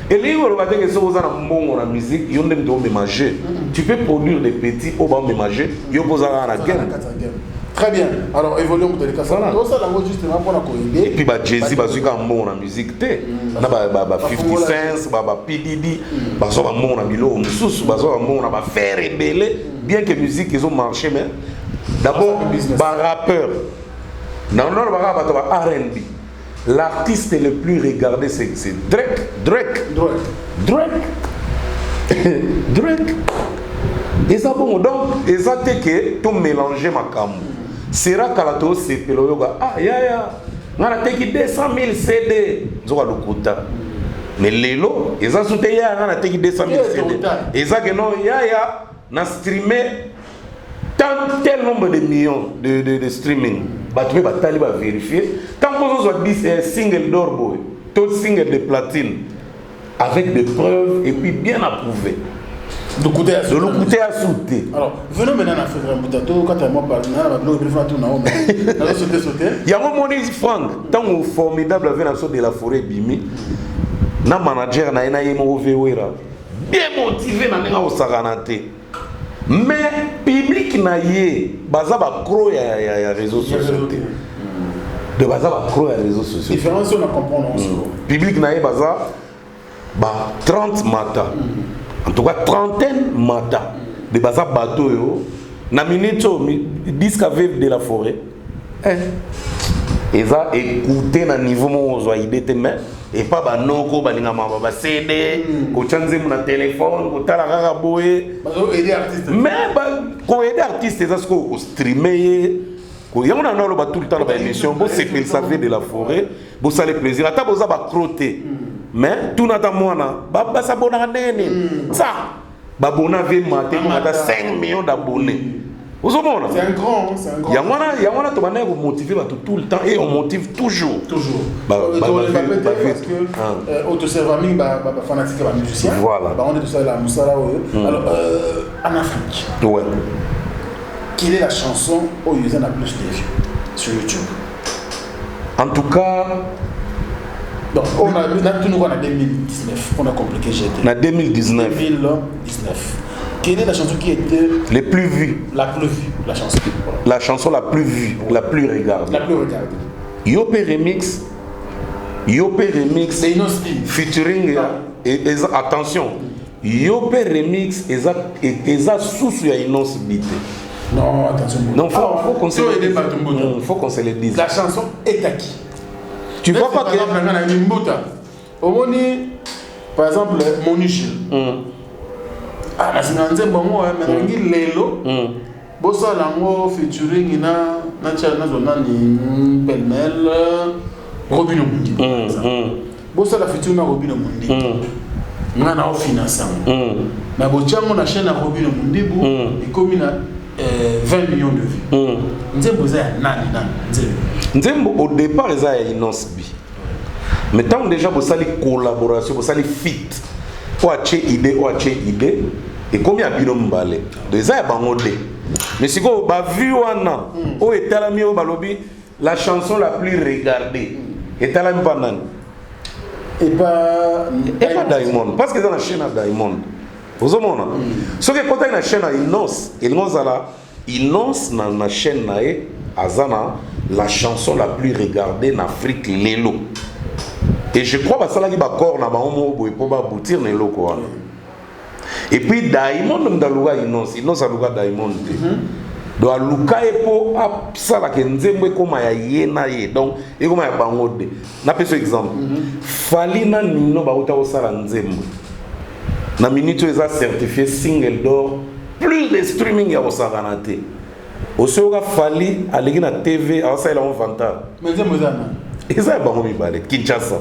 Elingo lobake ke so na mbongo na musique, yo ndem do ménager. Tu peux produire des petits au ba ménager, yo poza na game. Très bien. Alors, évoluons pour les cas. Ça, justement, pour la et puis, Jay-Z, il y a un mot en musique. Il y a 50 Cent, P. Diddy, il y a un mot en Milo, il y a un mot en faire rebelle. Bien que la musique, ils ont marché, mais d'abord, il rappeur. Dans le R&B, l'artiste le plus regardé, c'est Drake. Et ça, bon, donc, et ça, c'est que tout mélanger ma cam. Sera Kalato, c'est que le yoga. Ah, on a take 200 000 CD. Zoga Lukuta. Mais Lelo, ils ont soutenu, on a take 200 000 CD. Et ça, que non, on a streamé tel nombre de millions de streaming. Tu peux vérifier. Tant qu'on soit 10 single d'or, tout single de platine, avec des preuves et puis bien approuvés. De l'écouter à sauter. Alors, venons maintenant à faire un boutato, quand tu as moi parlé, il y a un moment où Franck, tant que formidable avec la sorte de la forêt Bimi, na manager na ena yemo vewera, bien motivé na nenga osaganate. Mais public na ye, baza ba cro ya réseaux sociaux. De baza ba cro ya réseaux sociaux. Différence on a comprendre public na ye baza ba 30 mata. En tout cas, trentaine mata de baza bateau yo na minute disque avec de la forêt. Et ça écouter na niveau mo zo idée mais et pas ba noko ba linga mama ba CD ko chanze na téléphone ko tala kaka boye bazo aider artiste mais ba ko aider artiste ça ko streamer ko yona na lo ba tout le temps ba émission bo c'est que savait de la forêt bo ça le plaisir ata boza ba crotter. Mais tout n'a pas moana, baba s'abonne nene. Ça, babona veut mater pour atteindre 5 millions d'abonnés. Vous savez c'est un grand, c'est un grand. Il y a un autre manière de motiver tout le temps et on motive toujours. Toujours. Parce que autoservaming, fanatique, musicien. Voilà. On est tout ça là, Moussala. Alors, en Afrique. Ouais. Quelle est la chanson où il y en a plus de vues sur YouTube? En tout cas. Donc, on a 2019, on a compliqué GT. En 2019. Quelle est la chanson qui était les plus vues? La plus vue, la chanson. La chanson la plus vue, la plus regardée. La plus regardée. Yope Remix. C'est une featuring. Attention. Yope Remix est sous ya Innocent Bite. Non, attention. Non, faut qu'on se le dise. La chanson est à qui? Tu vois pas que par exemple Monichil. Ah, la sinanze bongo mais lelo. Bossa lango featuring na zona ni pelmel Robino Mundi. Bossa la featuring na Robino Mundi. Ngana o finance. Na bochango na chaîne na Robino Mundi et comme na 20 millions de vues. Nzembo za nani. Nzembo au départ ils a Innocent B. Mais tant déjà vous allez collaboration, vous allez fit. Ou acheter idée et combien bino mbale. Déjà bangode. Mais si vous ba vu wana o etalami o balobi la chanson la plus regardée. Etalami banan. Et pas Diamond parce que dans la chaîne Diamond. Vous avez ce que quand la chaîne Innocent dans la chaîne Azana la chanson la plus regardée en Afrique Lelo. Et je crois que ça là qui va corps na bango pour aboutir Lelo quoi. Et puis Diamond ndaluga Innocent aluga Diamond. Do aluka epo apsala ke nzembo koma ya yena ye donc e koma ya bango de. Na peso exemple. Falina Nino ba uta osala nzembo. Na minute où ils ont certifié single d'or, plus de streaming à Osaganate. Au Soga Fali, à l'église TV, à Osa, il a un vantage. Mais c'est Mozana. Et ça, c'est un balai, Kinshasa.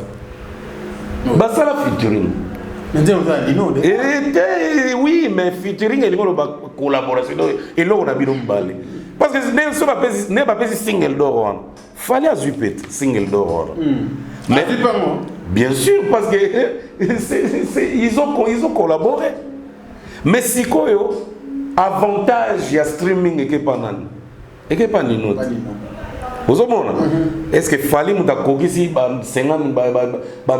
Bah, ça la featuring. Mais c'est Mozana, oui, mais featuring, il y a une collaboration. Et là, on a mis un balai. Parce que n'est pas single d'or. Fallait à Zupet, single d'or. Mais bien sûr, parce que ils ont collaboré. Mais si quoi, avantage, il y a streaming et que pas nan. Et que pas ni note. Vous avez est-ce que fallait que vous ayez 50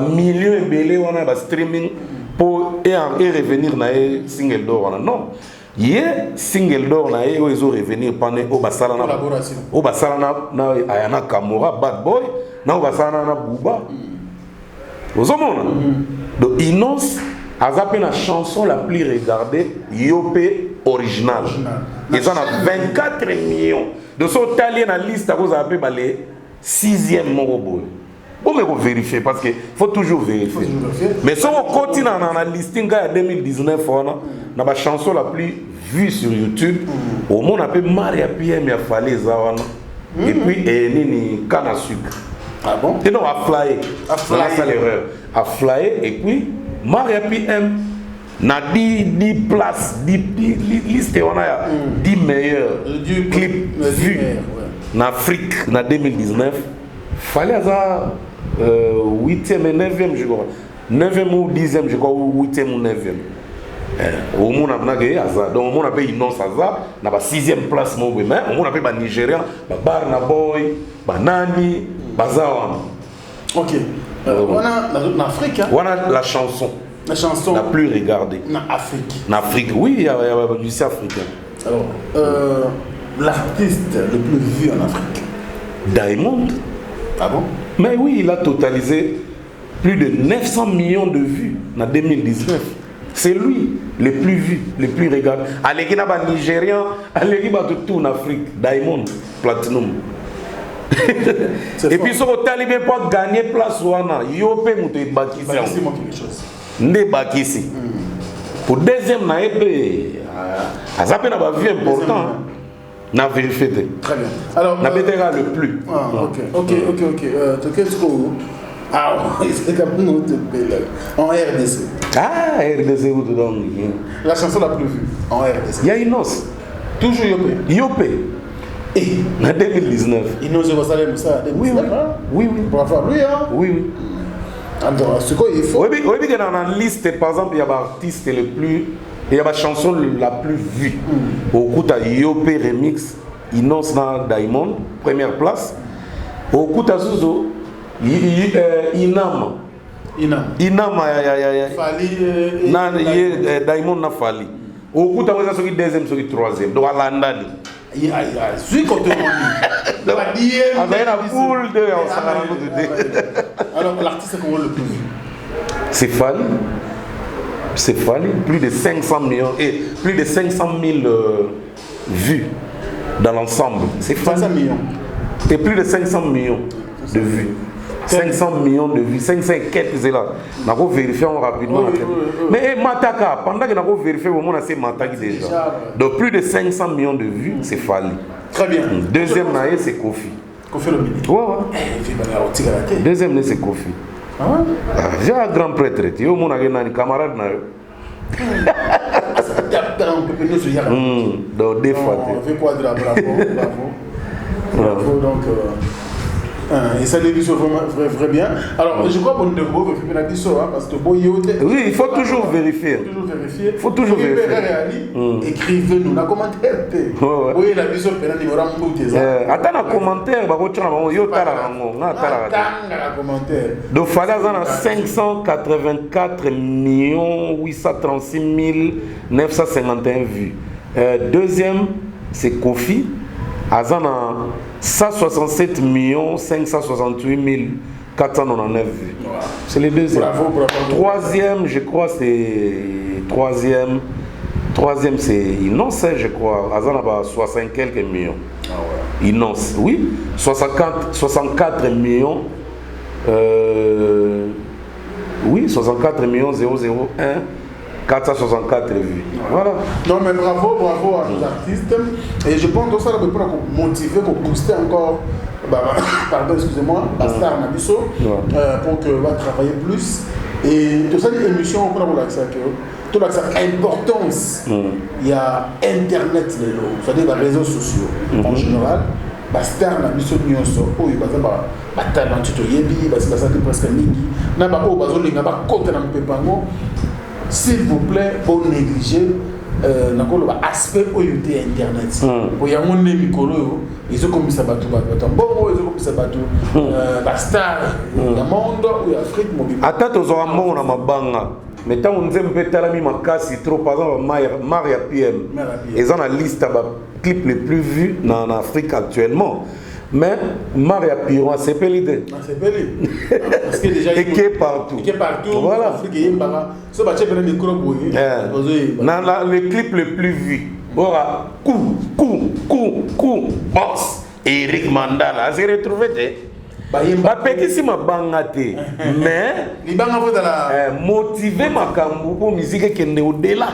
millions de belés de streaming pour revenir dans le single d'or? Non. Il y a single d'or ils ont revenir pendant au Basalana Ayana Kamora, Bad Boy, na Basalana Bouba. Vous avez donc Innocence a zappé la chanson la plus regardée, Yopé original. Ils en ont 24 millions. De ce talent dans la liste, vous avez appelé le 6e Morobo. Vous pouvez vérifier parce qu'il faut toujours vérifier. Mais si on continue dans la listing en 2019, on a la chanson la plus vue sur YouTube. Au monde appelle Maria PM, il a fallu ça. Et puis, Nini canne à sucre. Ah bon? Et non, à flyer. C'est l'erreur. À flyer et puis Maria PM. Na 10 places, 10 listes, on a 10 meilleurs clips vus en Afrique en 2019. Fallait avoir 8e et 9e, je crois. 9e ou 10e, je crois, ou 8e ou 9e. Au monde a gagné ça. Donc, au monde a payé Innocence ça. On a 6e place, mais au monde a payé les Nigériens, Barna Boy, Nani, Bazawan. Ok. On a en Afrique. On a la chanson. La chanson la plus regardée. En Afrique. En Afrique, oui, il y a du lycée africain. Alors, l'artiste le plus vu en Afrique? Diamond. Ah bon? Mais oui, il a totalisé plus de 900 millions de vues en 2019. C'est lui le plus vu, le plus regardé. Allez, il y a des Nigériens, allez, il y a tout en Afrique. Diamond, Platinum. Et puis, si on talibé pas gagner place, il y a quelque chose. Ne bakisi. Pour deuxième naïbe, ça peut avoir vu important. Na vérifié. Très bien. Alors, na bétera le plus. Ah, ok. Qu'est-ce que ah, c'est comme nous en RDC. Ah, RDC où donc. La chanson la plus vue en RDC. Il y a Innocence. Toujours Yopé. Yopé. Et en 2019. Innocence Jérusalem ça. Oui. Pour avoir lui hein. Oui. Alors, ce qu'il faut. Oui, dans la liste, par exemple, il y a l'artiste le plus. Il y a la chanson la plus vue. Au coup, tu as Yopé Remix, Innocence Diamond, première place. Au coup, tu as Zuzo, Inam. Fali. Diamond n'a Fali. Au coup, tu as celui deuxième, celui troisième. Donc, à l'Andali. Celui qu'on te demande. Alors, l'artiste qu'on voit le plus vu? C'est Fali. C'est Fali. Plus de 500 millions et plus de 500 000 vues dans l'ensemble. C'est Fali. 500 millions. Et plus de 500 millions de vues. 500 millions de vues. 500 quelques c'est là. On a vérifié rapidement. Mais Mataka, pendant qu'on a vérifié, on a assez Mataki déjà. Donc plus de 500 millions de vues, c'est Fali. Très bien. Deuxième naïe, c'est Kofi. Kofi le mini. Ouais. Deuxième naïe, c'est Kofi. Ah ouais? J'ai un grand prêtre. Il y a un camarade. Donc des fois. Bravo. Donc. Et ça débute vraiment bien. Alors, je crois qu'on ne peut pas faire ça parce que oui, il faut toujours vérifier. Il faut toujours vérifier. Écrivez-nous dans les commentaires. Oui, la vision est numéro 1. Attends un commentaire, donc, il fallait 584 836 951 vues. Deuxième, c'est Kofi. Azana 167 568 499 vues. C'est les deuxièmes. Bravo. Troisième, je crois, c'est. Troisième, c'est Innocence, je crois. Azana a 60 quelques millions. Ah ouais. Innocence, oui. 64 millions. Oui, 64 millions 001. 464 vues. Voilà. Non, mais bravo à nos artistes. Et je pense que ça va nous motiver, pour booster encore, pardon, excusez-moi, la star Nabiso, pour qu'elle va travailler plus. Et tout ça, des émissions, on peut avoir l'accès à toute l'importance, il y a Internet, c'est-à-dire les réseaux sociaux en général. Star na biso nyonso oyo baza ba talent to yebi basi ça presque mingi na ba o bazo linga ba kota na mpepango s'il vous plaît bon négliger na ko ba aspect oyo te internet po ya monde mikolo ils ont comme ça bato bon ils ont comme ça bato ba star ya monde ou Afrique mobile ata to zo amona mabanga mais tant on aime peut la même casse trop par exemple Maria PM ils ont la liste ba clips les plus vus en Afrique actuellement. Mais Maria Piron, c'est pas l'idée. C'est pas l'idée. Parce que déjà, il est partout. Il est partout. Voilà. Les clips les plus vus. Voilà. Boss. Eric Mandala. J'ai retrouvé. Petit ma bangate. Mais motiver ma cambo pour musique qui est au-delà.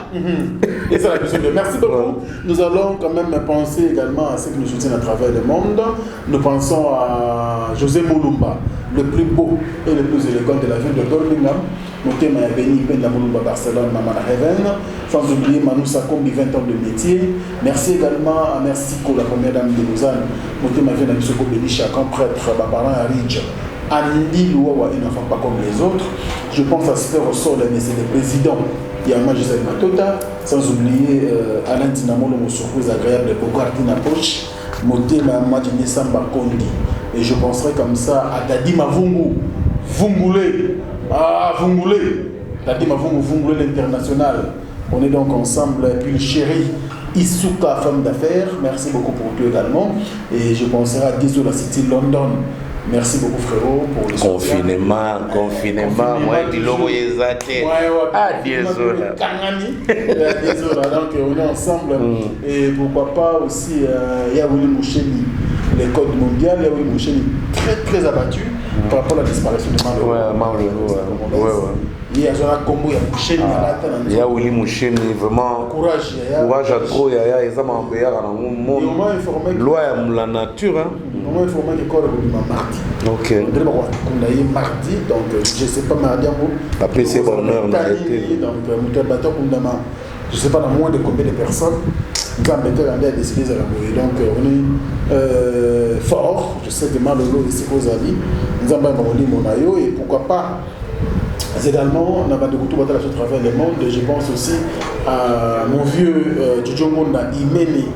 Et c'est la question de merci beaucoup. Nous allons quand même penser également à ceux qui nous soutiennent à travers le monde. Nous pensons à José Moulumba, le plus beau et le plus élégant de la ville de Birmingham. Mon thème est béni, Ben la Moulumba Barcelone, Maman Heaven. Sans oublier Manu Sakombi, 20 ans de métier. Merci également à Merci Ko, la première dame de Lausanne. Mon thème est béni, Soko Béni, chacun prêtre, Babaran Ridge. Andy Louawa, il n'en fait pas comme les autres. Je pense à se faire au sol, mais c'est le président. Il y a Magisel Matota, sans oublier Alain Tinamolo, mon surprise agréable pour Gardina Poche, Moté Mamadine Samba Kondi. Et je penserai comme ça à Dadi Mavungu, Vungule, Vungule, Dadi Mavungu, Vungule l'international. On est donc ensemble, et puis le chéri Isuka, femme d'affaires, merci beaucoup pour tout également. Et je penserai à Dizo, la City London. Merci beaucoup frérot pour le confinement, moi du logo exacté. Ah désolé. Désolé. Donc on est ensemble et pourquoi pas aussi Yaouli Moucheni, les codes mondiaux, Yaouli Moucheni très abattu par rapport à la disparition de Marlo. Ouais, Marlo. Il y a Zora Combo, il y a Moucheni, il y a Yaouli Moucheni, vraiment courage à trop, il y a les amants en monde. Loi à la nature. Comment informer que quoi le mardi. Ok. On a eu mardi, donc je ne sais pas mardi en haut. La PC Bonheur, on a été. Donc, je ne sais pas dans moins de combien de personnes. Nous avons décidé de la mourir. Donc, on est fort. Je sais que Malolo ici aux amis. Nous avons dit mon aïe et pourquoi pas. Également, on a de retour à travers le monde. Je pense aussi à mon vieux Djoudjo Monda Imeni,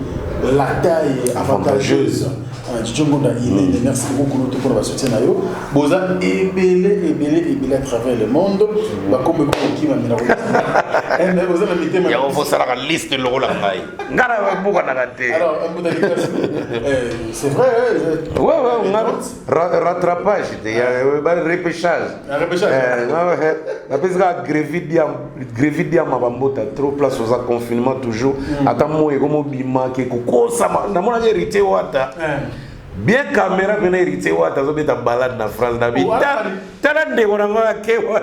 la taille avantageuse. Merci beaucoup pour votre soutien. Vous avez ébélé à travers le monde. Comme qui m'a mis la faut ça la liste de l'euro là. Alors, c'est vrai. Ouais, rattrapage, repêchage. La grévidia mabambota trop place aux confinement toujours. Attends moi et comme bima qui est ça na mon hérité wata. Bien caméra venait hériter wata zo beta balade na France na bi. Tala de on a kewa.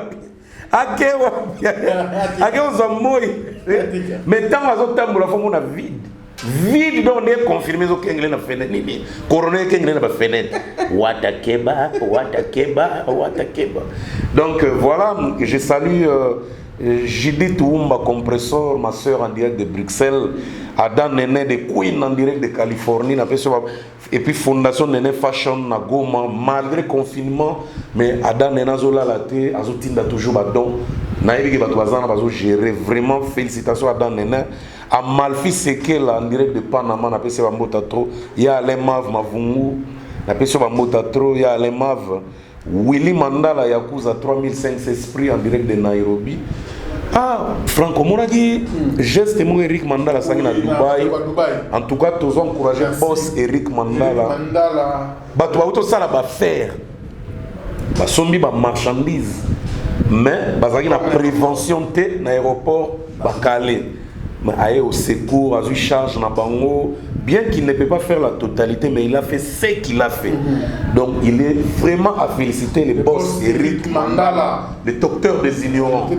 Akewa. Akewa zo moi. Mais tant azo tambola fo mon vide. Vide donc est confirmé zo kengle na fenêtre ni. Corona kengle na ba fenêtre. Wata keba. Donc voilà, je salue Judith Oumba Compressor, ma soeur en direct de Bruxelles, Adam Nene de Queen en direct de Californie, et puis Fondation Nene Fashion na Goma, malgré confinement, mais Adam Nene Zola Laté, Azotinda toujours badon, Naïbi Batouazana Bazo gérer, vraiment félicitations à Adam Nene, à Malfi Sekel en direct de Panama, na PC Bambotatro, il y a Alain Mav Mavungu, na PC Bambotatro, il y a Alain Mav. Willy Mandala Yakuza 3500 esprits en direct de Nairobi. Ah, Franco Moragi, geste mon Eric Mandala Sangina à Dubaï. En tout cas, tous encouragés boss Eric Mandala. Bato auto sala ba faire. Ba sombi ba marchandise. Mais bazaki na prévention té na aéroport ba calé. Mais aille au secours, a eu charge na bango. Bien qu'il ne peut pas faire la totalité, mais il a fait ce qu'il a fait. Donc il est vraiment à féliciter les boss Eric Mandala, le docteur des ignorants.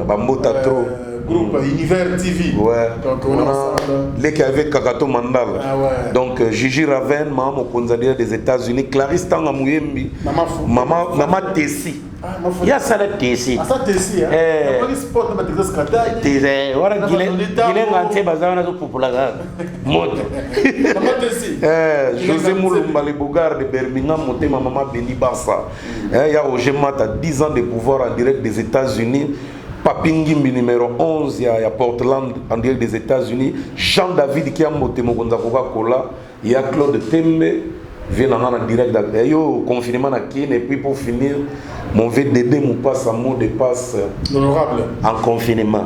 Bambotatro. groupe Univers TV. Ouais. Donc on est ensemble. Les qui avaient Kakato Mandal. Ah ouais. Donc Gigi Raven, maman Konzadia des États-Unis, Clarisse Tanga Mouyembi, maman Tessi. Il y a ça la Tessi. Ah ça Tessi hein. On sport de Mathieu Skata. Tessi. Voilà Guilin Ganté Bazana na populaga. Moto. Maman Tessi. José Moulumba le Bogar de Birmingham, Motema maman Beni Barça. Il y a Roger Mata 10 ans de pouvoir en direct des États-Unis. Papingimbi numéro 11, il y a Portland en direct des États-Unis. Jean-David qui a monté mon Coca-Cola. Il y a Claude Tembe, vient en direct. Il y a confinement à Kine. Et puis pour finir, mon VDD me passe un mot de passe. L'honorable. En confinement.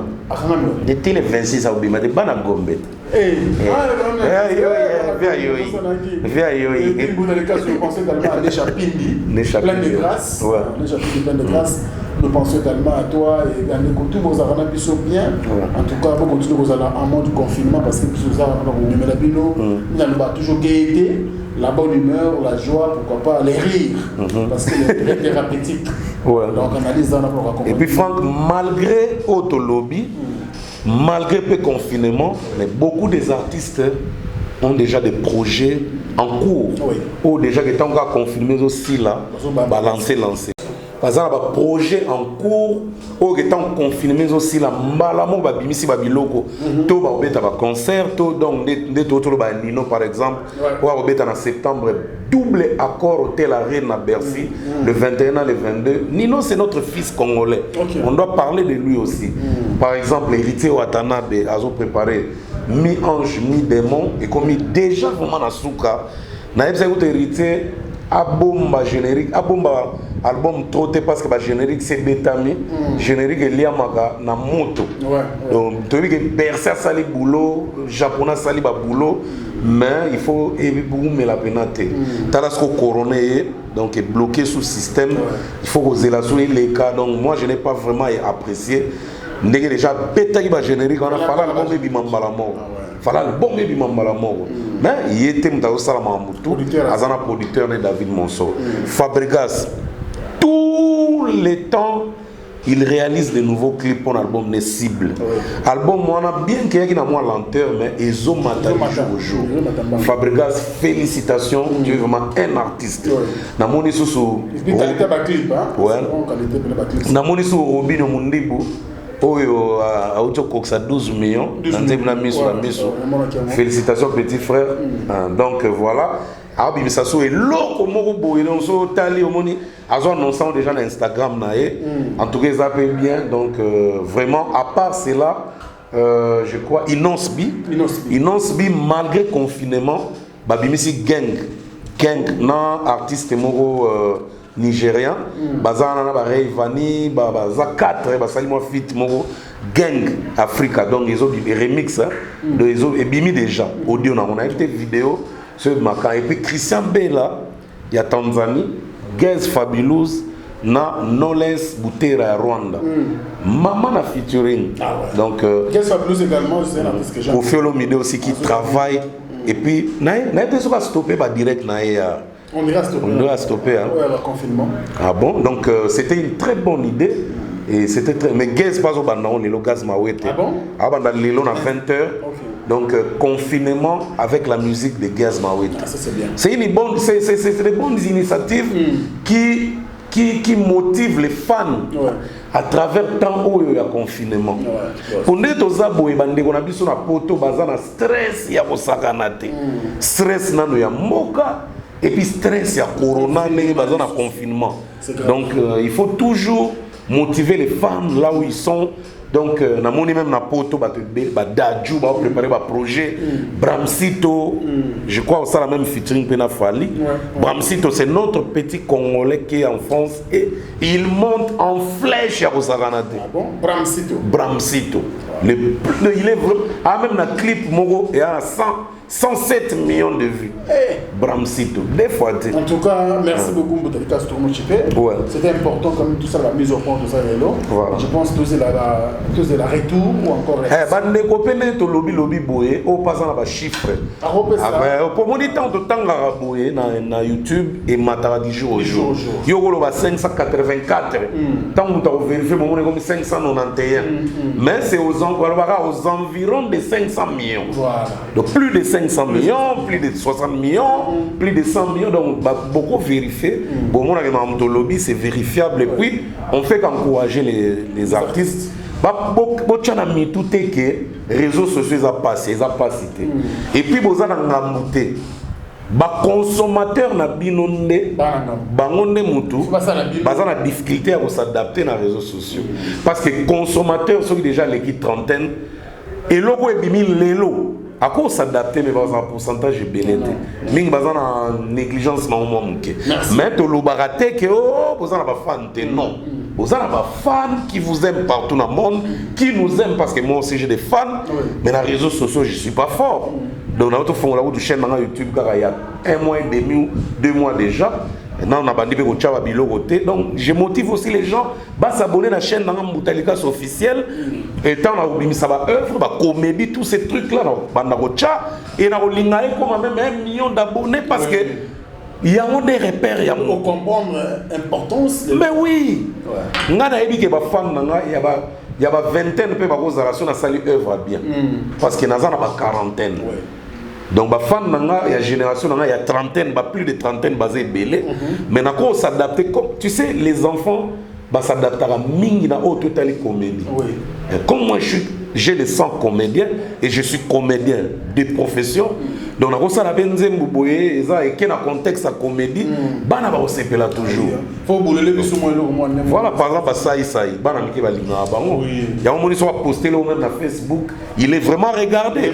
Depuis le 26 août, il m'a dit Bana Gombe. Nous pensons tellement à toi et à l'écoute, vous avez bien. En tout cas, vous continuez vous allez en mode confinement parce que vous avez toujours gaieté, la bonne humeur, la joie, pourquoi pas les rires, parce que les thérapeutiques. Donc, analyse dans la. Et puis, Franck, malgré Autolobby, malgré peu confinement, mais beaucoup des artistes ont déjà des projets en cours, ou déjà qui sont encore confirmés aussi là, lancé. Par exemple, un projet en cours, ou étant confiné aussi la malamo babimisi babiloko, to ba obeta ba concert, to donc des autres ba Nino par exemple, ou obeta en septembre double accord hôtel Arène à Bercy le 21 et le 22. Nino c'est notre fils congolais. On doit parler de lui aussi. Par exemple, héritier Watanabe a préparé mi-ange, mi-démon et comme déjà vraiment na souka, na ebza héritier abomba générique, abomba album troté parce que le générique c'est Betami, générique est lié à na moto. Donc tu vois que Bercer sali boulot, japonais sali ba boulot, mais il faut éviter la pénalité. Talasco coroné donc est bloqué sous système. Il faut oser la souiller les cas. Donc moi je n'ai pas vraiment apprécié. Ndenge déjà Betami ba générique on a parlé la bombe bimambala mort. Fala le bon baby mambala mort. Mais il était m'tao salama mutu, azana producteur de David Monceau. Fabregas tous les temps il réalise de nouveaux clips pour l'album des cibles. Album moi on a bien qu'il y ait moins lenteur mais ils ont matin jour au jour. Fabregas félicitations, tu es vraiment un artiste. Na moni sous clip hein. Na moni sous Robino Mundibu. Oyo a autocoxa 12 millions. Félicitations petit frère. Donc voilà. Alors ça est loco morobo et on so tali au moni. Azo annoncé déjà sur Instagram naé. En tout cas ça peut bien. Donc vraiment à part cela, je crois Inosbi malgré confinement, babimisi gang na artiste moro nigérien, bazana ba Rayvani, baza 4, basali moi fit moro gang Africa. Donc ils ont des remix de ils ont bimi déjà audio na on a été vidéo sur Macan et puis Christian Bella il y a Tanzanie, Gaz Fabulous na Knowless Butera Rwanda. Maman na featuring. Donc Gaz Fabulous également c'est un artiste que j'aime. Kofiolo Mide aussi qui travaille et puis na été sur stopper ba direct na on ira stopper. Hein. Ouais, le confinement. Ah bon, donc c'était une très bonne idée. Et c'était très. Mais Gaz pas au bandon, le gaz mawete. Ah bon? Ah ben dans l'élo à 20h. Donc confinement avec la musique de Gaz mawete. Ah, ça c'est bien. C'est une bonne, c'est des bonnes initiatives qui motivent les fans à travers tant où il y a confinement. Pour nous tous aboyer bande on a vu sur la poto bazana stress ya bosakanate. Stress nano ya moka. Et puis stress, il y a corona, il y a confinement. Donc il faut toujours motiver les femmes là où ils sont. Donc na moni même na poto ba dadju ba préparer ba projet Bramsito, je crois aussi la même featuring Pena Fali. Bramsito c'est notre petit Congolais qui est en France et il monte en flèche à Rosaganade. Ah bon? Bramsito. Il est vraiment même na clip Mogo et à 100 107 millions de vues. Bramsito, des fois. En tout cas, merci beaucoup pour ta tournoi chipé. C'était important comme tout ça, la mise au point, tout ça. Je pense que c'est la retour ou encore. Les copains de lobby boé, au passant à chiffre. Pour mon temps de temps à boé na YouTube et matara du jour au jour. Yogolo va 584. Tant que tu as vérifié, mon comme 591. Mais c'est aux environs de 500 millions. Donc plus de 500 millions, plus de 60 millions, plus de 100 millions. Donc beaucoup vérifier. Bon, mon lobby, c'est vérifiable. Et puis, on fait qu'encourager les artistes. Tout est que les réseaux sociaux ont passé, ils ont passé. Et puis, vous avez un ba consommateur na binonde bangonde mutu baza na difficulté à s'adapter dans les réseaux sociaux parce que consommateur sont déjà l'équipe trentaine et logo et bimi lelo à quoi s'adapter mais dans un pourcentage belete mingi baza na négligence na mo muke mais to lo baraté que oh boza na ba fan te non boza na ba fan qui vous aiment partout dans le monde qui nous aiment parce que moi aussi j'ai des fans mais dans les réseaux sociaux je suis pas fort. Donc, on a fait chaîne sur YouTube il y a 1 mois et demi ou 2 mois déjà. Maintenant, on a bandé pour le donc, je motive aussi les gens à s'abonner à la chaîne dans Moutalikas officielle. Et tant on a oublié ça va œuvre, bah comédie, tous ces trucs-là, et on a même 1 million d'abonnés parce que il y a des repères. Il faut comprendre l'importance. Mais oui! Il y a des fans, il y a une vingtaine de relations qui ont œuvre bien. Parce qu'il y a une quarantaine. Donc, il y a une génération, il y a trentaine, plus de trentaine basées belé. Mais on s'adapter. Tu sais, les enfants s'adaptent à mingi na autre comédie. Comme moi, j'ai les 100 comédiens et je suis comédien de profession. Donc, on a benze mbuboye, et qui a un contexte à comédie, bana va aussi là toujours. Faut bouler le voilà, par exemple, ça, bana miki va lina bango. Il y a un moment où on posté là même sur Facebook, il est vraiment regardé.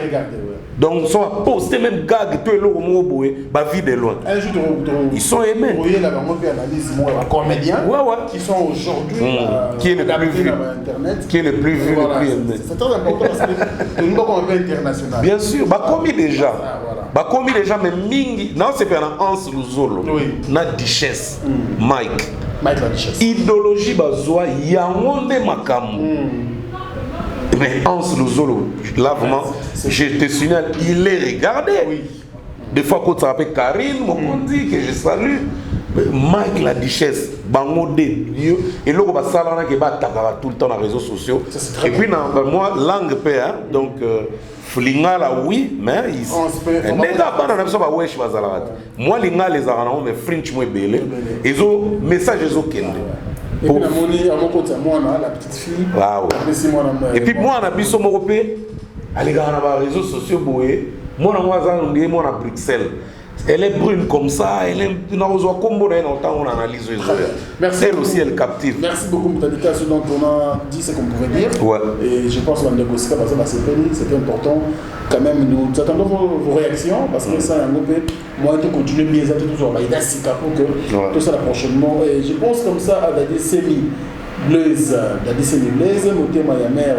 Donc, on va poster même gag, tout le monde va vie de loin. Ils sont aimés. Vous voyez là, on peut analyser les comédiens qui sont aujourd'hui qui est le plus vu, qui est le plus vu, le plus aimé. C'est très important parce que nous avons un peu international. Bien sûr, commis déjà. Commis déjà, mais mingi, non, c'est pendant Hans Luzolo, na Duchesse, Mike la Duchesse. Idéologie bazoa, yangonde makamu. Mais Hans Luzolo, là vraiment, je te signale, il est regardé. Des fois, quand ça s'appelle Karine, on dit que je salue. Mike la Duchesse, bango de Dieu, et là on va savoir que va tout le temps dans les réseaux sociaux. Et puis moi langue père, donc flinga là oui, mais ils les gars pas dans ça wesh bazala. Moi linga les arana mais French moi belé. Ils ont message ils ont kende. Et puis la moni à mon côté moi la petite fille. Et puis moi on a biso européen. Allez gars dans les réseaux sociaux boé. Moi on a moi à Bruxelles. Elle est brune comme ça, elle est dans le combo, on analyse les autres. Merci. Elle aussi, elle captive. Merci beaucoup pour ta dédicace. Donc, on a dit ce qu'on pouvait dire. Et je pense que c'était important. Quand même, nous attendons vos réactions parce que ça, moi, je continue bien à toujours. Il y a des pour que tout ça prochainement. Et je pense comme ça à la décennie Blaise, mon thème, il y a mère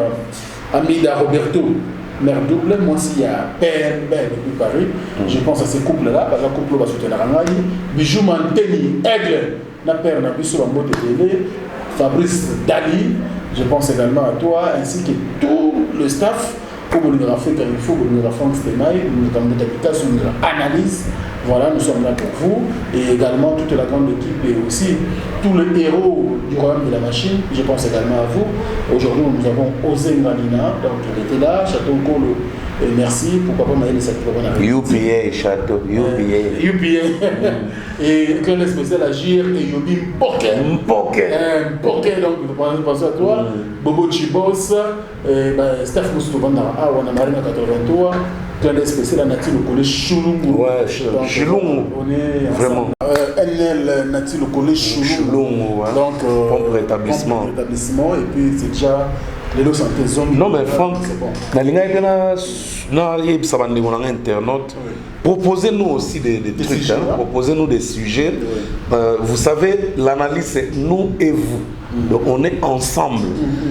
Amida Roberto. Mère double, moi aussi il y a père depuis Paris. Je pense à ces couples-là, parce que le couple va soutenir Rangaï. Bijou Manteni, Aigle, la père n'a plus sur la mode télé. Fabrice Dali, je pense également à toi, ainsi que tout le staff. Pour vous le graphique, il faut que vous le Franck Stémaï, nous avons des applications, nous avons analyse. Voilà, nous sommes là pour vous. Et également toute la grande équipe et aussi tous les héros du royaume de la machine. Je pense également à vous. Aujourd'hui, nous avons Osé Ngalina, donc il était là, Château Kolo. Et merci, pourquoi pas m'aider cette bonne UPA, Château, UPA. Et quand on spécial à Gir et Yobi Mpoke, donc je pense à toi. Bobo Chibos, Steph Moustouban, on a Marina 83. Quand on spécial à Nati le collège Choulungu. Ouais, Choulungu. On est vraiment. NL Nati le collège Choulungu. Donc, pompe rétablissement. Et puis c'est déjà. Non mais Franck, na linga na internaute proposez-nous aussi des trucs, sujets, hein, proposez-nous des sujets. Vous savez, l'analyse c'est nous et vous. Donc on est ensemble.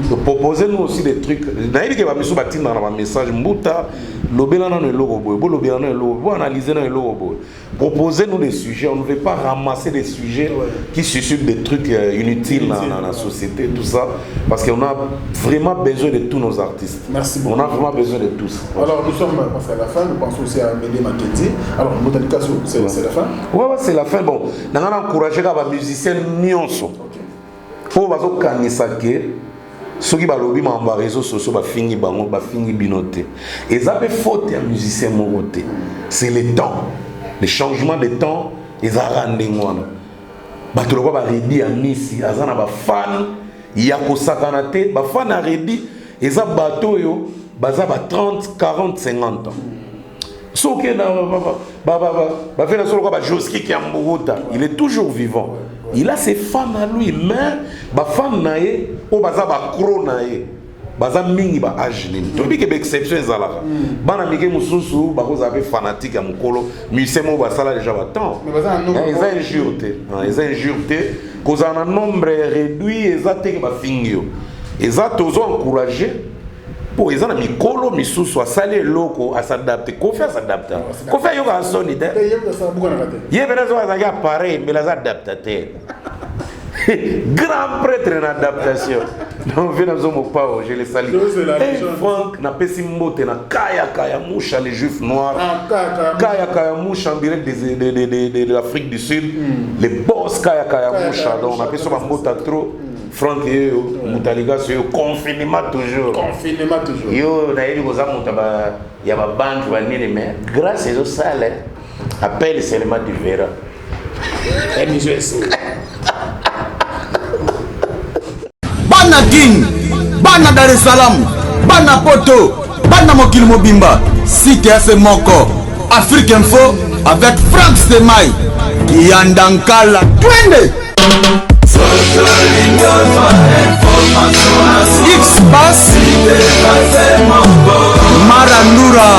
Donc proposez-nous aussi des trucs. D'ailleurs, il va me soubattre dans un message. Mbuta, l'obélana ne l'obo, l'obélana ne l'obo, analyser ne l'obo. Proposez-nous des sujets. On ne veut pas ramasser des sujets qui suscitent des trucs inutiles dans la société, tout ça, parce qu'on a vraiment besoin de tous nos artistes. Merci beaucoup. On a vraiment besoin de tous. Alors nous sommes passés à la fin. Nous pensons aussi à Médé Maketi. Alors Motanikaso, c'est la fin. Ouais, c'est la fin. Bon, nous avons encouragé les musiciens nyonso. Pour bazokanisa ke soki balobi ma réseaux sociaux bafingi bango bafingi binoté et ça peut faute ya musicien moroté c'est le temps le changement de temps ils arrandé ngwana bato lokwa ba ready ya misi azana ba fan ya kosakana te ba fan a ready eza bato yo baza ba 30 40 50 ans soki na ba fait na solo ba Joski qui amburuta il est toujours vivant. Il a ses fans à lui, mais les fans naé, ou baza ba kro naé, baza mingi ba âge nini. Tu dis que l'exception est là. Bana mike mususu, ba ko zabe fanatique à mukolo, musicien mo ba sala déjà ba temps. Mais baza un nombre. Ils injurté, ils injurté, cause un nombre réduit, exact que ba fingio. Exact aux encourager. Pour les gens mikolo misusu a salé loko à s'adapter. Qu'on fait s'adapter. Qu'on fait yoga sonide. Yé benazo azanga pareil, mais la adaptateur. Grand prêtre en adaptation. Donc venez nous pas, je les salue. Et Franck n'a pas si mbote na kaya moucha les juifs noirs. Kaya moucha en direct de l'Afrique du Sud. Les boss kaya moucha donc on a pas ça mbote trop. Franck et Moutaliga c'est confinement toujours. Confinement toujours. Yo d'ailleurs vous avez mutaba il y a ma banque vanille mais grâce aux salles appelle seulement du verra. Bana King, Bana Dar es Salaam, Bana Poto, Bana Mokil Mobimba, CTF Moko, Afrique Info avec Franck Semaï, Yandankala, Twende. X-Bass Marandura